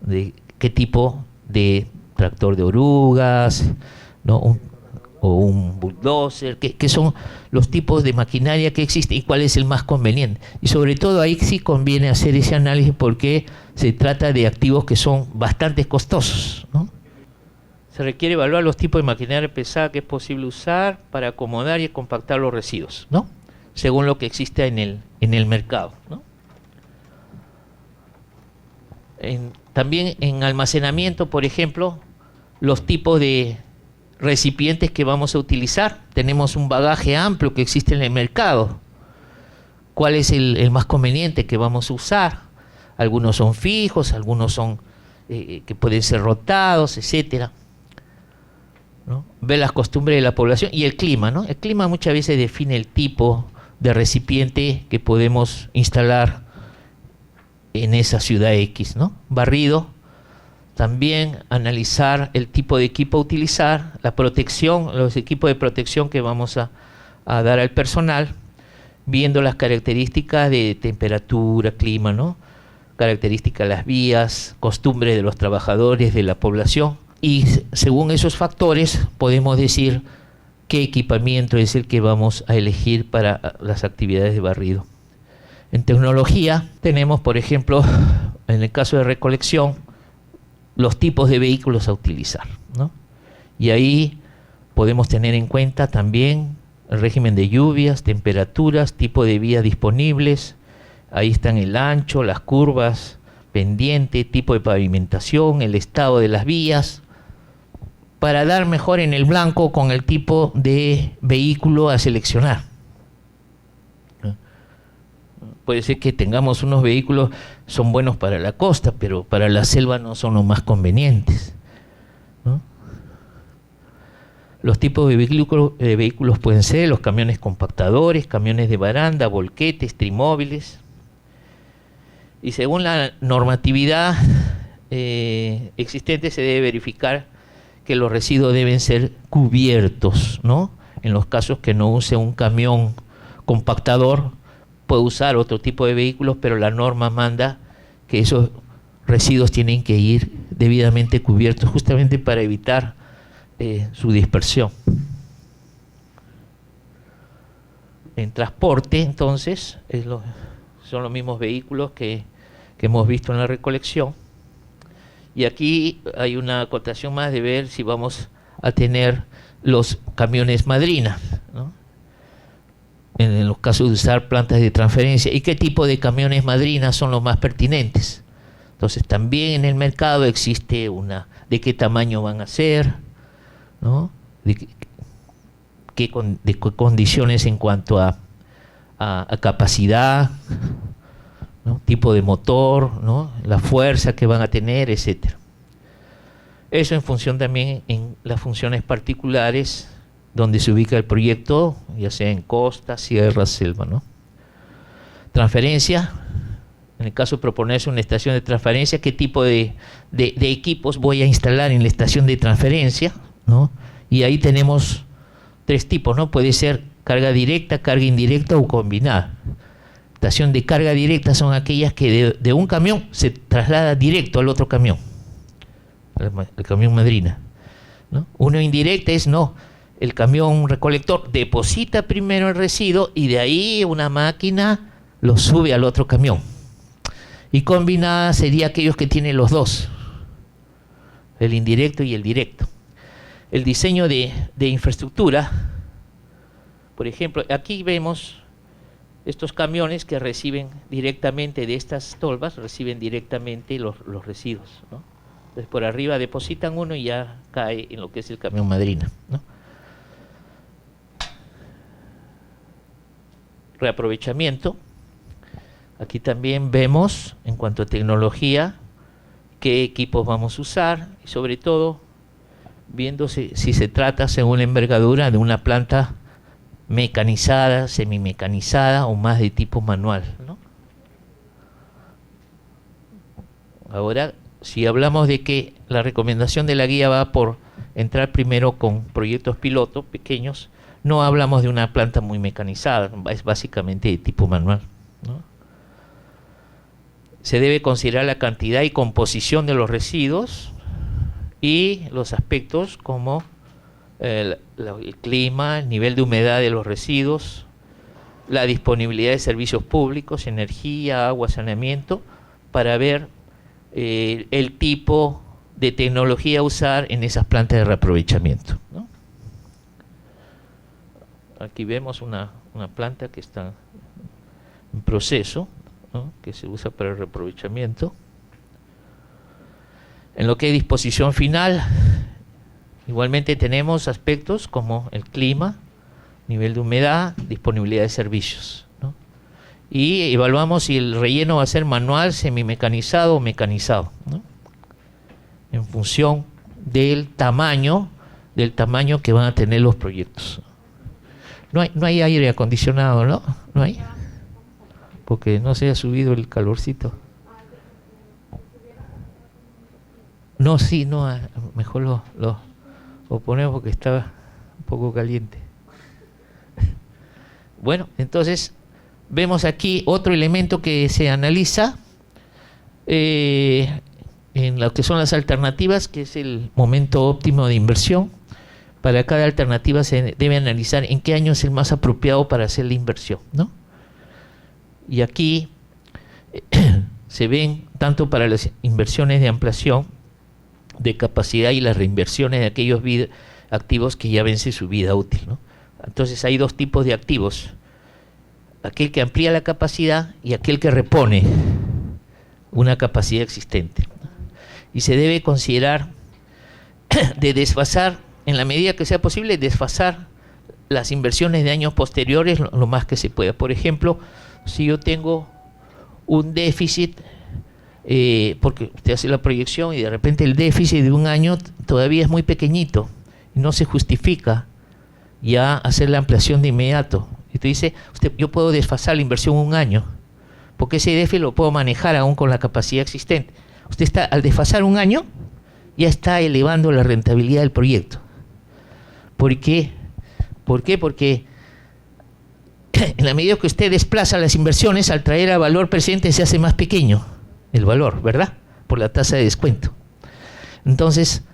de qué tipo de tractor de orugas, ¿no? O un bulldozer, que son los tipos de maquinaria que existen y cuál es el más conveniente. Y sobre todo ahí sí conviene hacer ese análisis porque se trata de activos que son bastante costosos, ¿no? Se requiere evaluar los tipos de maquinaria pesada que es posible usar para acomodar y compactar los residuos, ¿no? Según lo que exista en el mercado, ¿no? También en almacenamiento, por ejemplo, los tipos de recipientes que vamos a utilizar. Tenemos un bagaje amplio que existe en el mercado. ¿Cuál es el más conveniente que vamos a usar? Algunos son fijos, algunos son que pueden ser rotados, etcétera, ¿no? Ver las costumbres de la población y el clima, ¿no? El clima muchas veces define el tipo de recipiente que podemos instalar en esa ciudad X, ¿no? Barrido. También analizar el tipo de equipo a utilizar, la protección, los equipos de protección que vamos a dar al personal, viendo las características de temperatura, clima, ¿no? Características de las vías, costumbres de los trabajadores, de la población. Y según esos factores podemos decir qué equipamiento es el que vamos a elegir para las actividades de barrido. En tecnología tenemos, por ejemplo, en el caso de recolección, los tipos de vehículos a utilizar, ¿no? Y ahí podemos tener en cuenta también el régimen de lluvias, temperaturas, tipo de vías disponibles. Ahí están el ancho, las curvas, pendiente, tipo de pavimentación, el estado de las vías, para dar mejor en el blanco con el tipo de vehículo a seleccionar. Puede ser que tengamos unos vehículos, son buenos para la costa, pero para la selva no son los más convenientes, ¿no? Los tipos de vehículos pueden ser los camiones compactadores, camiones de baranda, volquetes, trimóviles. Y según la normatividad existente se debe verificar que los residuos deben ser cubiertos, ¿no? En los casos que no use un camión compactador, puede usar otro tipo de vehículos, pero la norma manda que esos residuos tienen que ir debidamente cubiertos justamente para evitar su dispersión. En transporte, entonces, son los mismos vehículos que hemos visto en la recolección. Y aquí hay una acotación más de ver si vamos a tener los camiones madrina, ¿no? En los casos de usar plantas de transferencia, y qué tipo de camiones madrinas son los más pertinentes. Entonces también en el mercado existe de qué tamaño van a ser, ¿no? De qué condiciones en cuanto a capacidad, ¿no? Tipo de motor, ¿no? La fuerza que van a tener, etcétera. Eso en función también en las funciones particulares donde se ubica el proyecto, ya sea en costa, sierra, selva, ¿no? Transferencia, en el caso de proponerse una estación de transferencia, ¿qué tipo de equipos voy a instalar en la estación de transferencia, ¿no? Y ahí tenemos tres tipos, ¿no? Puede ser carga directa, carga indirecta o combinada. Estación de carga directa son aquellas que de un camión se traslada directo al otro camión, el camión madrina, ¿no? Uno indirecta es el camión recolector deposita primero el residuo y de ahí una máquina lo sube al otro camión. Y combinada sería aquellos que tienen los dos, el indirecto y el directo. El diseño de infraestructura, por ejemplo, aquí vemos estos camiones que reciben directamente de estas tolvas, reciben directamente los residuos, ¿no? Entonces por arriba depositan uno y ya cae en lo que es el camión madrina, ¿no? Reaprovechamiento. Aquí también vemos, en cuanto a tecnología, qué equipos vamos a usar, y sobre todo viendo si se trata, según la envergadura, de una planta mecanizada, semimecanizada o más de tipo manual, ¿no? Ahora, si hablamos de que la recomendación de la guía va por entrar primero con proyectos piloto pequeños, no hablamos de una planta muy mecanizada, es básicamente de tipo manual, ¿no? Se debe considerar la cantidad y composición de los residuos y los aspectos como el clima, el nivel de humedad de los residuos, la disponibilidad de servicios públicos, energía, agua, saneamiento, para ver el tipo de tecnología a usar en esas plantas de reaprovechamiento, ¿no? Aquí vemos una planta que está en proceso, ¿no? Que se usa para el reaprovechamiento. En lo que es disposición final, igualmente tenemos aspectos como el clima, nivel de humedad, disponibilidad de servicios, ¿no? Y evaluamos si el relleno va a ser manual, semimecanizado o mecanizado, ¿no? En función del tamaño que van a tener los proyectos. No hay aire acondicionado, ¿no? No hay, porque no se ha subido el calorcito. No, sí, no, mejor lo ponemos porque estaba un poco caliente. Bueno, entonces vemos aquí otro elemento que se analiza en lo que son las alternativas, que es el momento óptimo de inversión. Para cada alternativa se debe analizar en qué año es el más apropiado para hacer la inversión, ¿no? Y aquí se ven tanto para las inversiones de ampliación de capacidad y las reinversiones de aquellos activos que ya vence su vida útil, ¿no? Entonces hay dos tipos de activos: aquel que amplía la capacidad y aquel que repone una capacidad existente, ¿no? Y se debe considerar de desfasar, en la medida que sea posible, desfasar las inversiones de años posteriores lo más que se pueda. Por ejemplo, si yo tengo un déficit, porque usted hace la proyección y de repente el déficit de un año todavía es muy pequeñito y no se justifica ya hacer la ampliación de inmediato. Y usted dice, yo puedo desfasar la inversión un año, porque ese déficit lo puedo manejar aún con la capacidad existente. Usted está, al desfasar un año, ya está elevando la rentabilidad del proyecto. ¿Por qué? ¿Por qué? Porque en la medida que usted desplaza las inversiones, al traer a valor presente se hace más pequeño el valor, ¿verdad? Por la tasa de descuento. Entonces,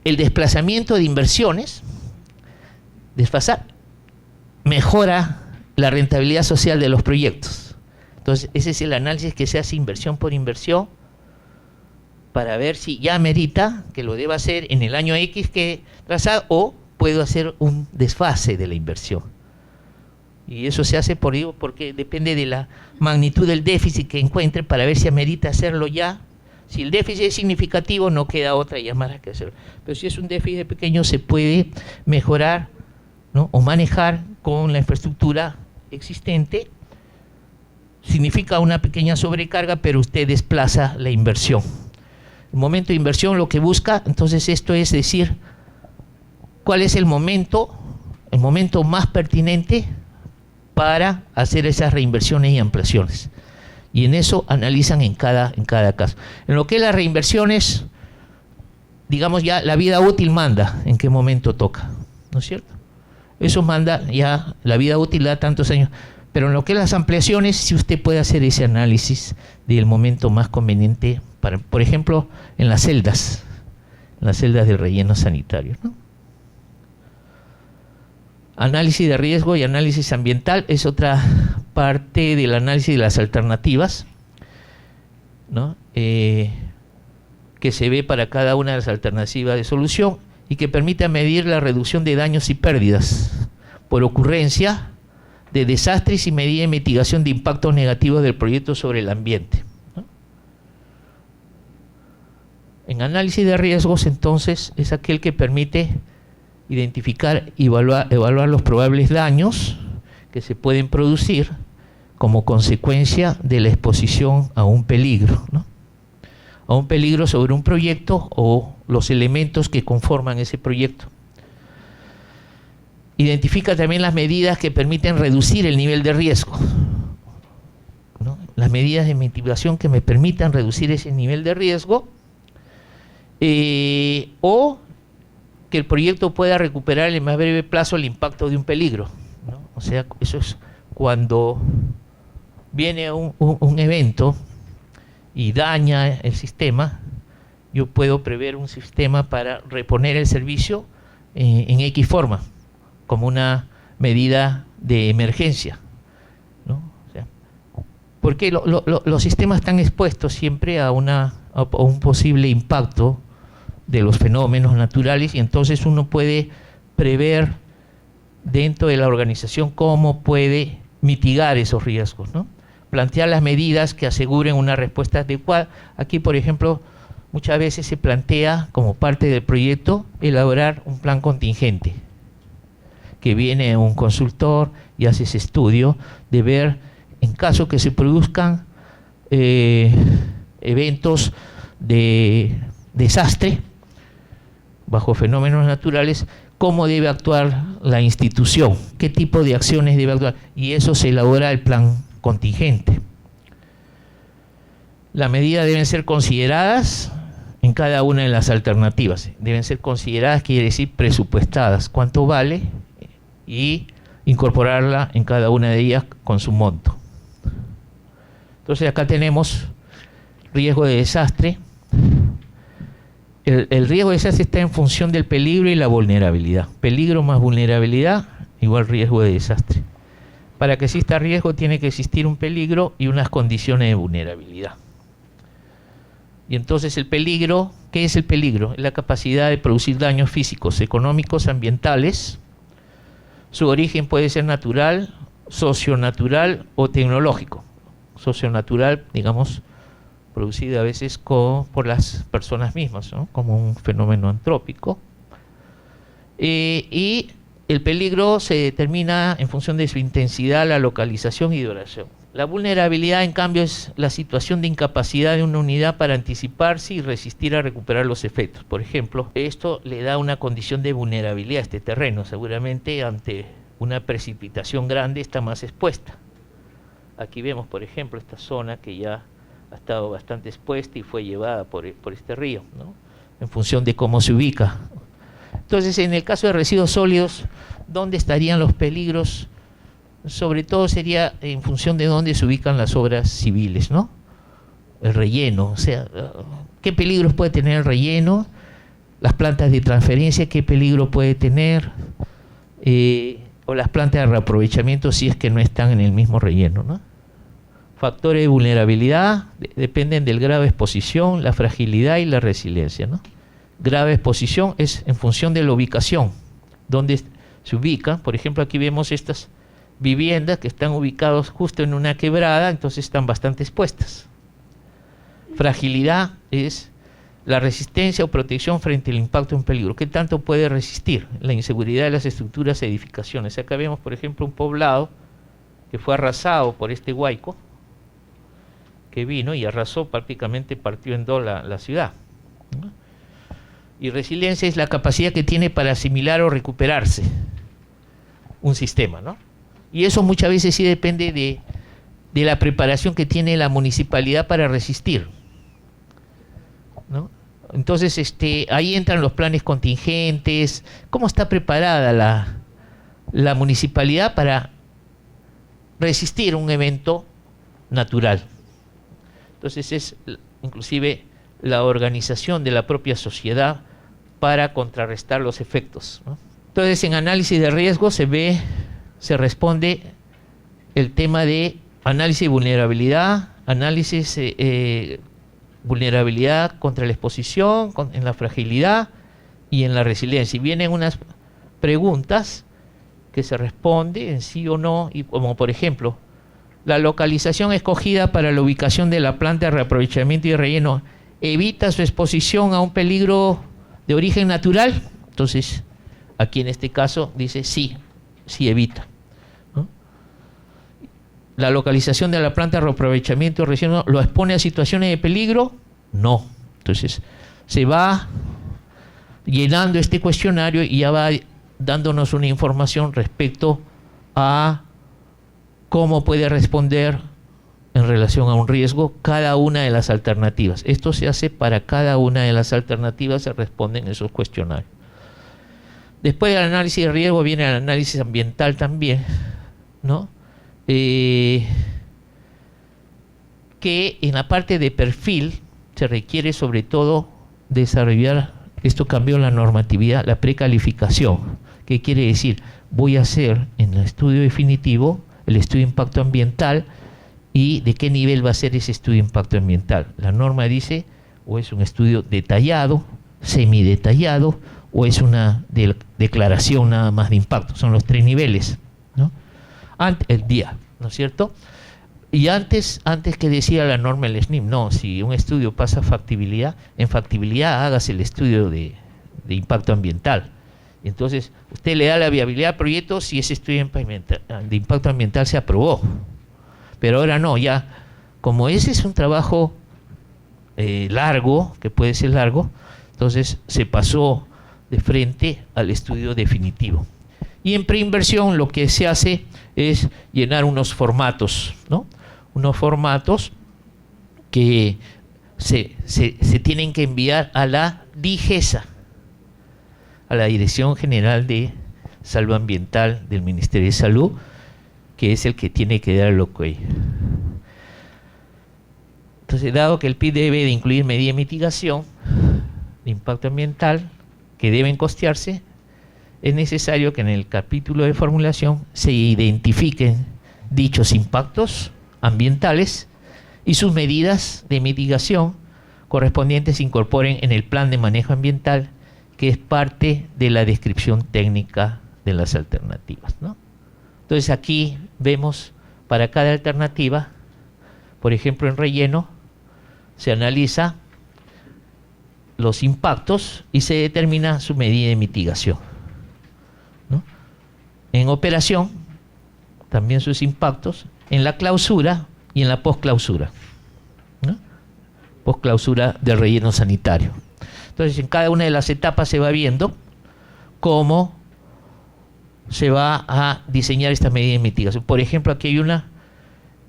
el desplazamiento de inversiones, desfasar, mejora la rentabilidad social de los proyectos. Entonces, ese es el análisis que se hace inversión por inversión, para ver si ya merita que lo deba hacer en el año X que trazado, o puedo hacer un desfase de la inversión. Y eso se hace porque depende de la magnitud del déficit que encuentre, para ver si amerita hacerlo ya. Si el déficit es significativo, no queda otra llamada que hacerlo. Pero si es un déficit pequeño, se puede mejorar, ¿no? O manejar con la infraestructura existente. Significa una pequeña sobrecarga, pero usted desplaza la inversión. El momento de inversión lo que busca, entonces, esto es decir, cuál es el momento más pertinente para hacer esas reinversiones y ampliaciones. Y en eso analizan en cada caso. En lo que es las reinversiones, digamos, ya la vida útil manda en qué momento toca, ¿no es cierto? Eso manda, ya la vida útil da tantos años. Pero en lo que es las ampliaciones, si usted puede hacer ese análisis del momento más conveniente para, por ejemplo, en las celdas del relleno sanitario, ¿no? Análisis de riesgo y análisis ambiental es otra parte del análisis de las alternativas, ¿no? Que se ve para cada una de las alternativas de solución y que permite medir la reducción de daños y pérdidas por ocurrencia de desastres y medida de mitigación de impactos negativos del proyecto sobre el ambiente, ¿no? En análisis de riesgos, entonces, es aquel que permite identificar y evaluar los probables daños que se pueden producir como consecuencia de la exposición a un peligro, ¿no? A un peligro sobre un proyecto o los elementos que conforman ese proyecto. Identifica también las medidas que permiten reducir el nivel de riesgo, ¿no? Las medidas de mitigación que me permitan reducir ese nivel de riesgo, o que el proyecto pueda recuperar en el más breve plazo el impacto de un peligro, ¿no? O sea, eso es cuando viene un evento y daña el sistema, yo puedo prever un sistema para reponer el servicio en X forma, como una medida de emergencia, ¿no? O sea, porque los sistemas están expuestos siempre a un posible impacto de los fenómenos naturales, y entonces uno puede prever dentro de la organización cómo puede mitigar esos riesgos, ¿no? Plantear las medidas que aseguren una respuesta adecuada. Aquí, por ejemplo, muchas veces se plantea como parte del proyecto elaborar un plan contingente, que viene un consultor y hace ese estudio de ver, en caso que se produzcan eventos de desastre bajo fenómenos naturales, cómo debe actuar la institución, qué tipo de acciones debe actuar, y eso se elabora el plan contingente. Las medidas deben ser consideradas en cada una de las alternativas. Deben ser consideradas, quiere decir presupuestadas, cuánto vale, y incorporarla en cada una de ellas con su monto. Entonces acá tenemos riesgo de desastre. El riesgo de desastre está en función del peligro y la vulnerabilidad. Peligro más vulnerabilidad igual riesgo de desastre. Para que exista riesgo tiene que existir un peligro y unas condiciones de vulnerabilidad. Y entonces el peligro, ¿qué es el peligro? Es la capacidad de producir daños físicos, económicos, ambientales. Su origen puede ser natural, socionatural o tecnológico. Socionatural, digamos, producido a veces por las personas mismas, ¿no? Como un fenómeno antrópico. Y el peligro se determina en función de su intensidad, la localización y duración. La vulnerabilidad, en cambio, es la situación de incapacidad de una unidad para anticiparse y resistir a recuperar los efectos. Por ejemplo, esto le da una condición de vulnerabilidad a este terreno. Seguramente ante una precipitación grande está más expuesta. Aquí vemos, por ejemplo, esta zona que ya ha estado bastante expuesta y fue llevada por este río, ¿no? En función de cómo se ubica. Entonces, en el caso de residuos sólidos, ¿dónde estarían los peligros? Sobre todo sería en función de dónde se ubican las obras civiles, ¿no? El relleno, o sea, ¿qué peligros puede tener el relleno? Las plantas de transferencia, ¿qué peligro puede tener? O las plantas de reaprovechamiento si es que no están en el mismo relleno, ¿no? Factores de vulnerabilidad dependen del grado de exposición, la fragilidad y la resiliencia, ¿no? Grave exposición es en función de la ubicación, donde se ubica. Por ejemplo, aquí vemos estas viviendas que están ubicadas justo en una quebrada, entonces están bastante expuestas. Fragilidad es la resistencia o protección frente al impacto de un peligro. ¿Qué tanto puede resistir? La inseguridad de las estructuras e edificaciones. Acá vemos, por ejemplo, un poblado que fue arrasado por este huaico, que vino y arrasó, prácticamente partió en dos la ciudad, ¿no? Y resiliencia es la capacidad que tiene para asimilar o recuperarse un sistema, ¿no? Y eso muchas veces sí depende de la preparación que tiene la municipalidad para resistir, ¿no? Entonces, ahí entran los planes contingentes. ¿Cómo está preparada la municipalidad para resistir un evento natural? Entonces es inclusive la organización de la propia sociedad para contrarrestar los efectos, ¿no? Entonces, en análisis de riesgo se responde el tema de análisis de vulnerabilidad, análisis vulnerabilidad contra la exposición, en la fragilidad y en la resiliencia. Y vienen unas preguntas que se responde en sí o no, y como por ejemplo, la localización escogida para la ubicación de la planta de reaprovechamiento y relleno evita su exposición a un peligro de origen natural. Entonces, aquí en este caso dice sí, sí evita, ¿no? La localización de la planta de reaprovechamiento y relleno lo expone a situaciones de peligro, no. Entonces, se va llenando este cuestionario y ya va dándonos una información respecto a cómo puede responder en relación a un riesgo cada una de las alternativas. Esto se hace para cada una de las alternativas, se responden esos cuestionarios. Después del análisis de riesgo viene el análisis ambiental también, ¿no? Que en la parte de perfil se requiere sobre todo desarrollar, esto cambió la normatividad, la precalificación. ¿Qué quiere decir? Voy a hacer en el estudio definitivo el estudio de impacto ambiental y de qué nivel va a ser ese estudio de impacto ambiental. La norma dice o es un estudio detallado, semidetallado o es una declaración nada más de impacto. Son los 3 niveles, ¿no? El día, ¿no es cierto? Y antes que decía la norma del SNIM, no, si un estudio pasa a factibilidad, en factibilidad hágase el estudio de impacto ambiental. Entonces, usted le da la viabilidad al proyecto si ese estudio de impacto ambiental se aprobó. Pero ahora no, ya, como ese es un trabajo largo, que puede ser largo, entonces se pasó de frente al estudio definitivo. Y en preinversión lo que se hace es llenar unos formatos, ¿no? Unos formatos que se tienen que enviar a la DIGESA, a la Dirección General de Salud Ambiental del Ministerio de Salud, que es el que tiene que dar el ok. Entonces, dado que el PIB debe de incluir medidas de mitigación de impacto ambiental que deben costearse, es necesario que en el capítulo de formulación se identifiquen dichos impactos ambientales y sus medidas de mitigación correspondientes se incorporen en el plan de manejo ambiental, que es parte de la descripción técnica de las alternativas, ¿no? Entonces aquí vemos para cada alternativa, por ejemplo en relleno, se analiza los impactos y se determina su medida de mitigación, ¿no? En operación, también sus impactos, en la clausura y en la posclausura, ¿no? Posclausura del relleno sanitario. Entonces, en cada una de las etapas se va viendo cómo se va a diseñar esta medida de mitigación. Por ejemplo, aquí hay una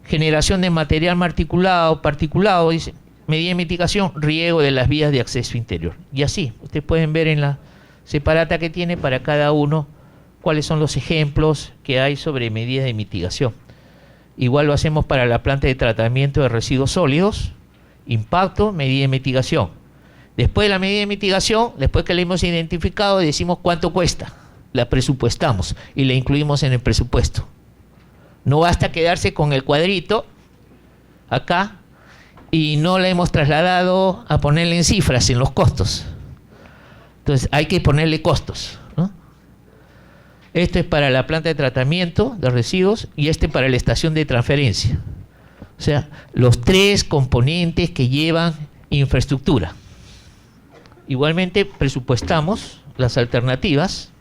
generación de material particulado, dice, medida de mitigación, riego de las vías de acceso interior. Y así, ustedes pueden ver en la separata que tiene para cada uno cuáles son los ejemplos que hay sobre medidas de mitigación. Igual lo hacemos para la planta de tratamiento de residuos sólidos, impacto, medida de mitigación. Después de la medida de mitigación, después que la hemos identificado, decimos cuánto cuesta, la presupuestamos y la incluimos en el presupuesto. No basta quedarse con el cuadrito acá y no la hemos trasladado a ponerle en cifras, en los costos. Entonces hay que ponerle costos, ¿no? Esto es para la planta de tratamiento de residuos y este para la estación de transferencia. O sea, los 3 componentes que llevan infraestructura. Igualmente presupuestamos las alternativas,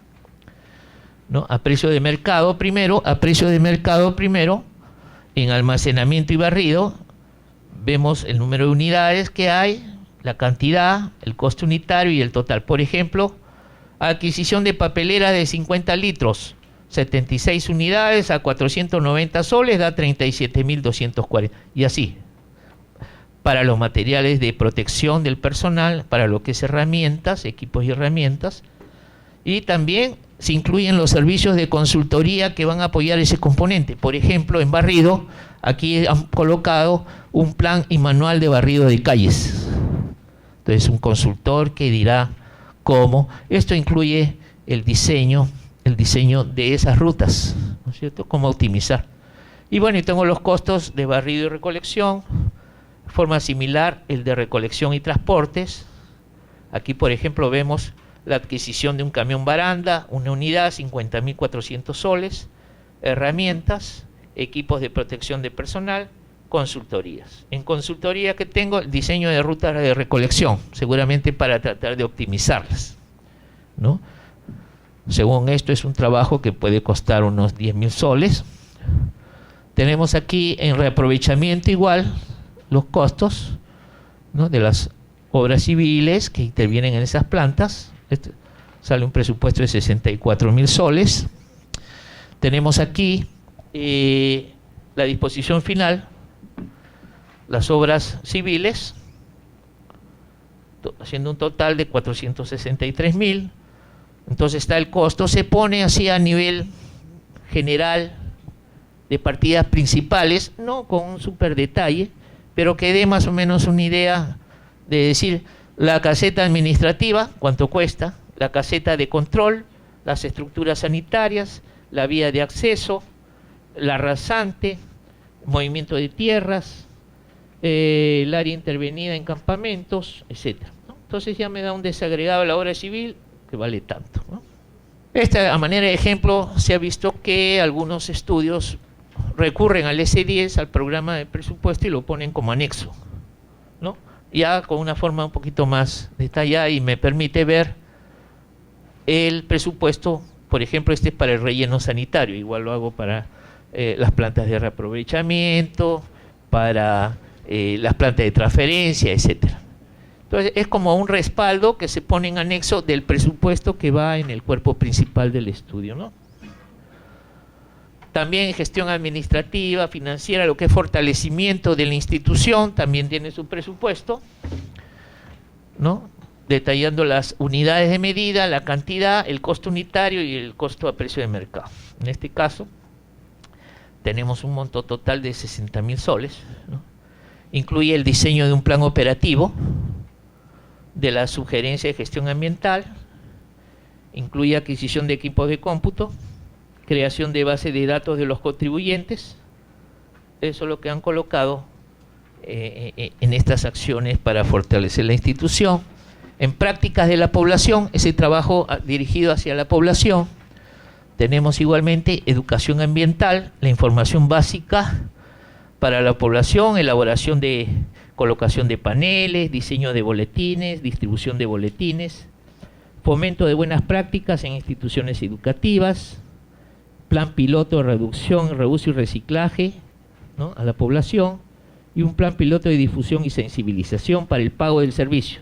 ¿no? A precio de mercado primero, en almacenamiento y barrido, vemos el número de unidades que hay, la cantidad, el coste unitario y el total. Por ejemplo, adquisición de papelera de 50 litros, 76 unidades a 490 soles, da 37.240. Y así, para los materiales de protección del personal, para lo que es herramientas, equipos y herramientas. Y también se incluyen los servicios de consultoría que van a apoyar ese componente. Por ejemplo, en barrido, aquí han colocado un plan y manual de barrido de calles. Entonces, un consultor que dirá cómo. Esto incluye el diseño de esas rutas, ¿no es cierto? Cómo optimizar. Y bueno, y tengo los costos de barrido y recolección. De forma similar, el de recolección y transportes. Aquí, por ejemplo, vemos la adquisición de un camión baranda, una unidad, 50.400 soles, herramientas, equipos de protección de personal, consultorías. En consultoría que tengo, el diseño de rutas de recolección, seguramente para tratar de optimizarlas, ¿no? Según esto es un trabajo que puede costar unos 10.000 soles. Tenemos aquí en reaprovechamiento igual los costos, ¿no?, de las obras civiles que intervienen en esas plantas. Sale un presupuesto de 64.000 soles. Tenemos aquí la disposición final, las obras civiles, haciendo un total de 463.000. Entonces está el costo, se pone así a nivel general de partidas principales, no con un súper detalle, pero que dé más o menos una idea de decir la caseta administrativa, cuánto cuesta, la caseta de control, las estructuras sanitarias, la vía de acceso, la rasante, movimiento de tierras, el área intervenida en campamentos, etcétera, ¿no? Entonces ya me da un desagregado de la obra civil que vale tanto, ¿no? Esta, a manera de ejemplo, se ha visto que algunos estudios recurren al S10, al programa de presupuesto, y lo ponen como anexo, ¿no? Ya con una forma un poquito más detallada, y me permite ver el presupuesto. Por ejemplo, este es para el relleno sanitario, igual lo hago para las plantas de reaprovechamiento, para las plantas de transferencia, etcétera. Entonces es como un respaldo que se pone en anexo del presupuesto que va en el cuerpo principal del estudio, ¿no? También gestión administrativa, financiera, lo que es fortalecimiento de la institución, también tiene su presupuesto, ¿no?, detallando las unidades de medida, la cantidad, el costo unitario y el costo a precio de mercado. En este caso tenemos un monto total de 60.000 soles, ¿no? Incluye el diseño de un plan operativo de la sugerencia de gestión ambiental, incluye adquisición de equipos de cómputo, creación de base de datos de los contribuyentes. Eso es lo que han colocado en estas acciones para fortalecer la institución. En prácticas de la población, ese trabajo dirigido hacia la población, tenemos igualmente educación ambiental, la información básica para la población, elaboración de colocación de paneles, diseño de boletines, distribución de boletines, fomento de buenas prácticas en instituciones educativas, plan piloto de reducción, reuso y reciclaje, ¿no?, a la población, y un plan piloto de difusión y sensibilización para el pago del servicio.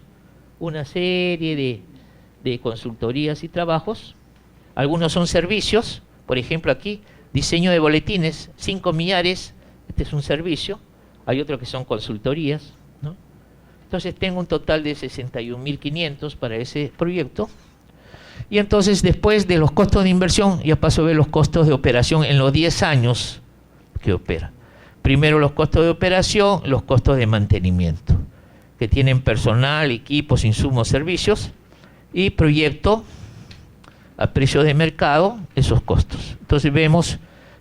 Una serie de consultorías y trabajos. Algunos son servicios, por ejemplo aquí, diseño de boletines, 5 millares, este es un servicio. Hay otros que son consultorías, ¿no? Entonces tengo un total de 61.500 para ese proyecto. Y entonces después de los costos de inversión, ya paso a ver los costos de operación en los 10 años que opera. Primero los costos de operación, los costos de mantenimiento, que tienen personal, equipos, insumos, servicios, y proyecto a precio de mercado, esos costos. Entonces vemos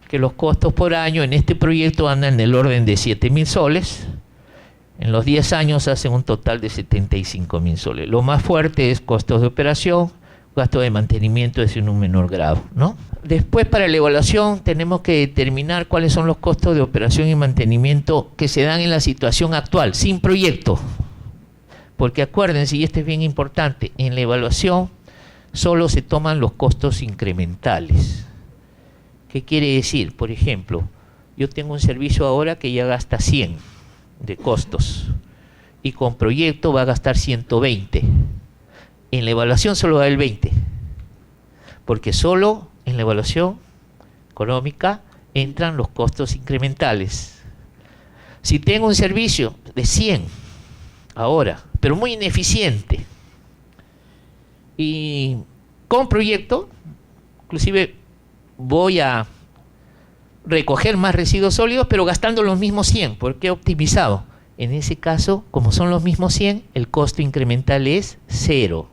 que los costos por año en este proyecto andan en el orden de 7.000 soles. En los 10 años hacen un total de 75.000 soles. Lo más fuerte es costos de operación, gasto de mantenimiento es en un menor grado, ¿no? Después, para la evaluación, tenemos que determinar cuáles son los costos de operación y mantenimiento que se dan en la situación actual, sin proyecto. Porque acuérdense, y esto es bien importante, en la evaluación solo se toman los costos incrementales. ¿Qué quiere decir? Por ejemplo, yo tengo un servicio ahora que ya gasta 100 de costos y con proyecto va a gastar 120. En la evaluación solo da el 20, porque solo en la evaluación económica entran los costos incrementales. Si tengo un servicio de 100 ahora, pero muy ineficiente, y con proyecto, inclusive voy a recoger más residuos sólidos, pero gastando los mismos 100, porque he optimizado. En ese caso, como son los mismos 100, el costo incremental es 0.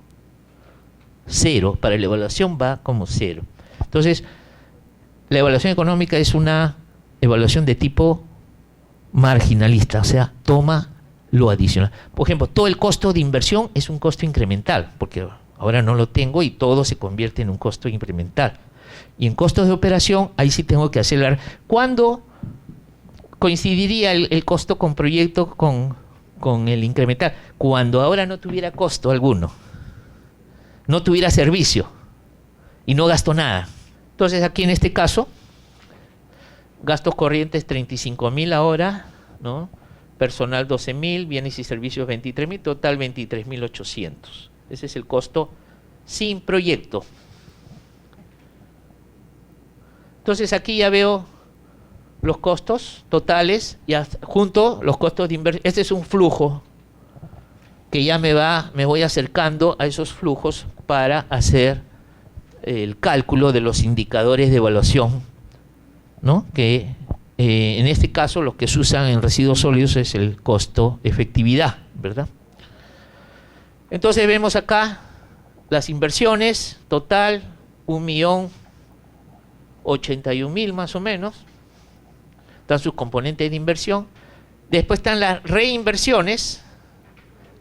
0, para la evaluación va como 0. Entonces, la evaluación económica es una evaluación de tipo marginalista, o sea, toma lo adicional. Por ejemplo, todo el costo de inversión es un costo incremental, porque Ahora no lo tengo y todo se convierte en un costo incremental. Y en costos de operación, ahí sí tengo que acelerar. ¿Cuándo coincidiría el costo con proyecto con el incremental? Cuando ahora no tuviera costo alguno, no tuviera servicio y no gasto nada. Entonces aquí en este caso, gastos corrientes 35.000 ahora, ¿no? Personal 12.000, bienes y servicios 23.000, total 23.800. Ese es el costo sin proyecto. Entonces aquí ya veo los costos totales y junto los costos de inversión. Este es un flujo que ya me voy acercando a esos flujos para hacer el cálculo de los indicadores de evaluación, ¿no? Que en este caso los que se usan en residuos sólidos es el costo efectividad, ¿verdad? Entonces vemos acá las inversiones total 1.081.000 más o menos. Están sus componentes de inversión. Después están las reinversiones.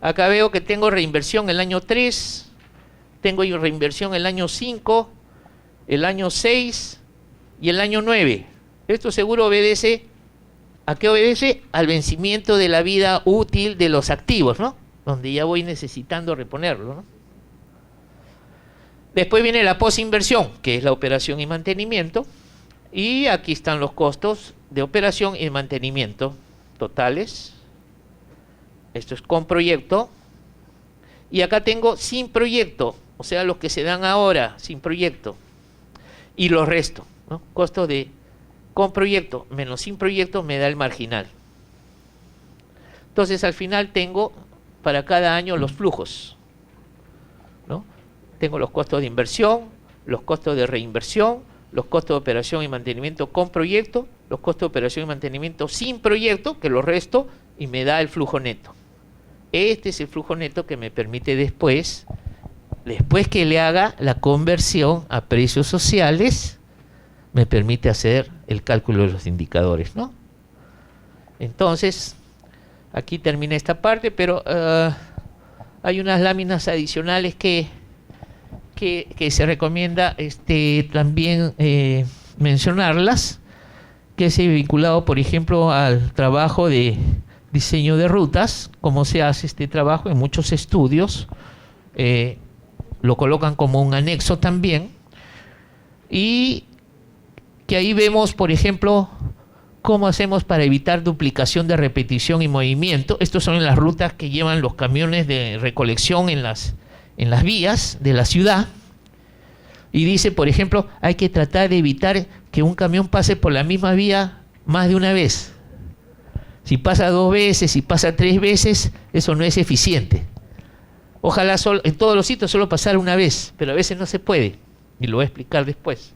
Acá veo que tengo reinversión el año 3, tengo reinversión el año 5, el año 6 y el año 9. Esto seguro obedece, ¿a qué obedece? Al vencimiento de la vida útil de los activos, ¿no? Donde ya voy necesitando reponerlo, ¿no? Después viene la posinversión, que es la operación y mantenimiento. Y aquí están los costos de operación y mantenimiento totales. Esto es con proyecto. Y acá tengo sin proyecto, o sea, los que se dan ahora sin proyecto. Y los restos, ¿no? Costos de con proyecto menos sin proyecto me da el marginal. Entonces al final tengo para cada año los flujos, ¿no? Tengo los costos de inversión, los costos de reinversión, los costos de operación y mantenimiento con proyecto, los costos de operación y mantenimiento sin proyecto, que los resto, y me da el flujo neto. Este es el flujo neto que me permite después que le haga la conversión a precios sociales, me permite hacer el cálculo de los indicadores, ¿no? Entonces, aquí termina esta parte, pero hay unas láminas adicionales que se recomienda también mencionarlas, que es vinculado, por ejemplo, al trabajo de diseño de rutas, cómo se hace este trabajo en muchos estudios, lo colocan como un anexo también, y que ahí vemos, por ejemplo, cómo hacemos para evitar duplicación de repetición y movimiento. Estos son las rutas que llevan los camiones de recolección en las vías de la ciudad. Y dice, por ejemplo, hay que tratar de evitar que un camión pase por la misma vía más de una vez. Si pasa 2 veces, si pasa 3 veces, eso no es eficiente. Ojalá en todos los sitios solo pasar una vez, pero a veces no se puede. Y lo voy a explicar después.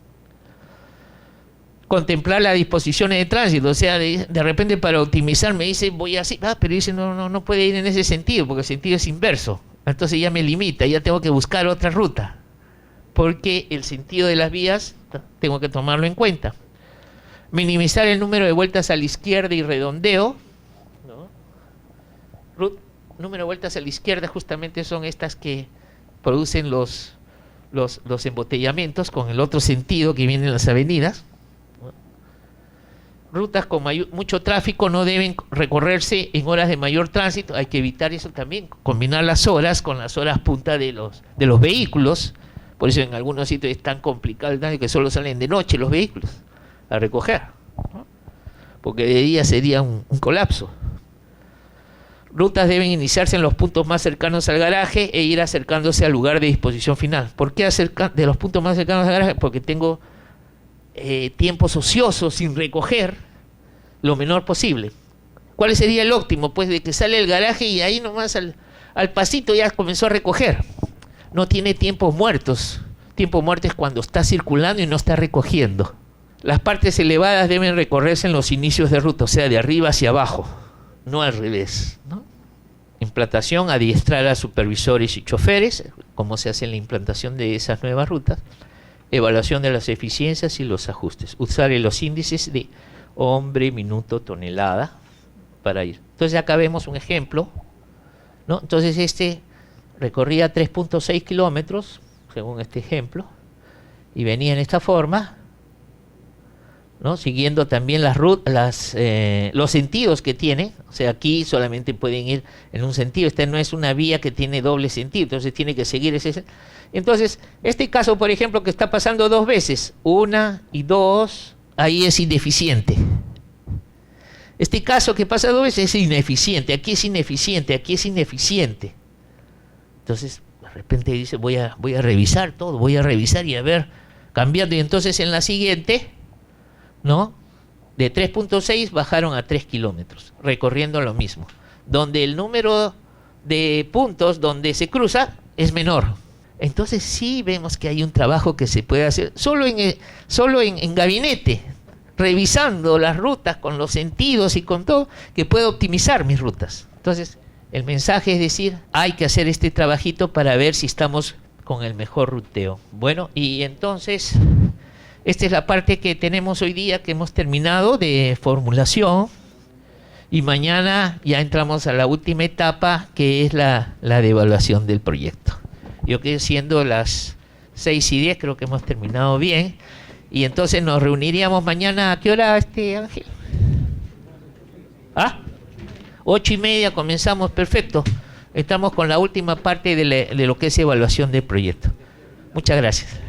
Contemplar las disposiciones de tránsito, o sea, de repente para optimizar me dice voy así, pero dice no puede ir en ese sentido porque el sentido es inverso, entonces ya me limita, ya tengo que buscar otra ruta porque el sentido de las vías tengo que tomarlo en cuenta. Minimizar el número de vueltas a la izquierda y redondeo, ¿no? Número de vueltas a la izquierda justamente son estas que producen los embotellamientos con el otro sentido que viene en las avenidas. Rutas con mucho tráfico no deben recorrerse en horas de mayor tránsito, hay que evitar eso también, combinar las horas con las horas punta de los vehículos, por eso en algunos sitios es tan complicado el tránsito que solo salen de noche los vehículos a recoger, ¿no? Porque de día sería un colapso. Rutas deben iniciarse en los puntos más cercanos al garaje e ir acercándose al lugar de disposición final. ¿Por qué de los puntos más cercanos al garaje? Porque tengo tiempos ociosos sin recoger lo menor posible. ¿Cuál sería el óptimo? Pues de que sale el garaje y ahí nomás al pasito ya comenzó a recoger. No tiene tiempos muertos. Tiempo muerto es cuando está circulando y no está recogiendo. Las partes elevadas deben recorrerse en los inicios de ruta, o sea, de arriba hacia abajo, no al revés, ¿no? Implantación, adiestrar a supervisores y choferes, cómo se hace la implantación de esas nuevas rutas. Evaluación de las eficiencias y los ajustes. Usar los índices de hombre, minuto, tonelada para ir. Entonces acá vemos un ejemplo, ¿no? Entonces recorría 3.6 kilómetros, según este ejemplo, y venía en esta forma, ¿no? Siguiendo también los sentidos que tiene. O sea, aquí solamente pueden ir en un sentido. Esta no es una vía que tiene doble sentido, entonces tiene que seguir ese. Entonces, este caso, por ejemplo, que está pasando 2 veces, 1 y 2, ahí es ineficiente. Este caso que pasa 2 veces es ineficiente, aquí es ineficiente, aquí es ineficiente. Entonces, de repente dice, voy a revisar todo, voy a revisar y a ver, cambiando. Y entonces en la siguiente, ¿no? De 3.6 bajaron a 3 kilómetros, recorriendo lo mismo. Donde el número de puntos donde se cruza es menor. Entonces sí vemos que hay un trabajo que se puede hacer solo en gabinete, revisando las rutas con los sentidos y con todo, que puedo optimizar mis rutas. Entonces, el mensaje es decir, hay que hacer este trabajito para ver si estamos con el mejor ruteo. Bueno, y entonces, esta es la parte que tenemos hoy día, que hemos terminado de formulación, y mañana ya entramos a la última etapa, que es la de evaluación del proyecto. Yo que siendo las 6:10, creo que hemos terminado bien. Y entonces nos reuniríamos mañana. ¿A qué hora, Ángel? 8:30 comenzamos, perfecto. Estamos con la última parte de lo que es evaluación del proyecto. Muchas gracias.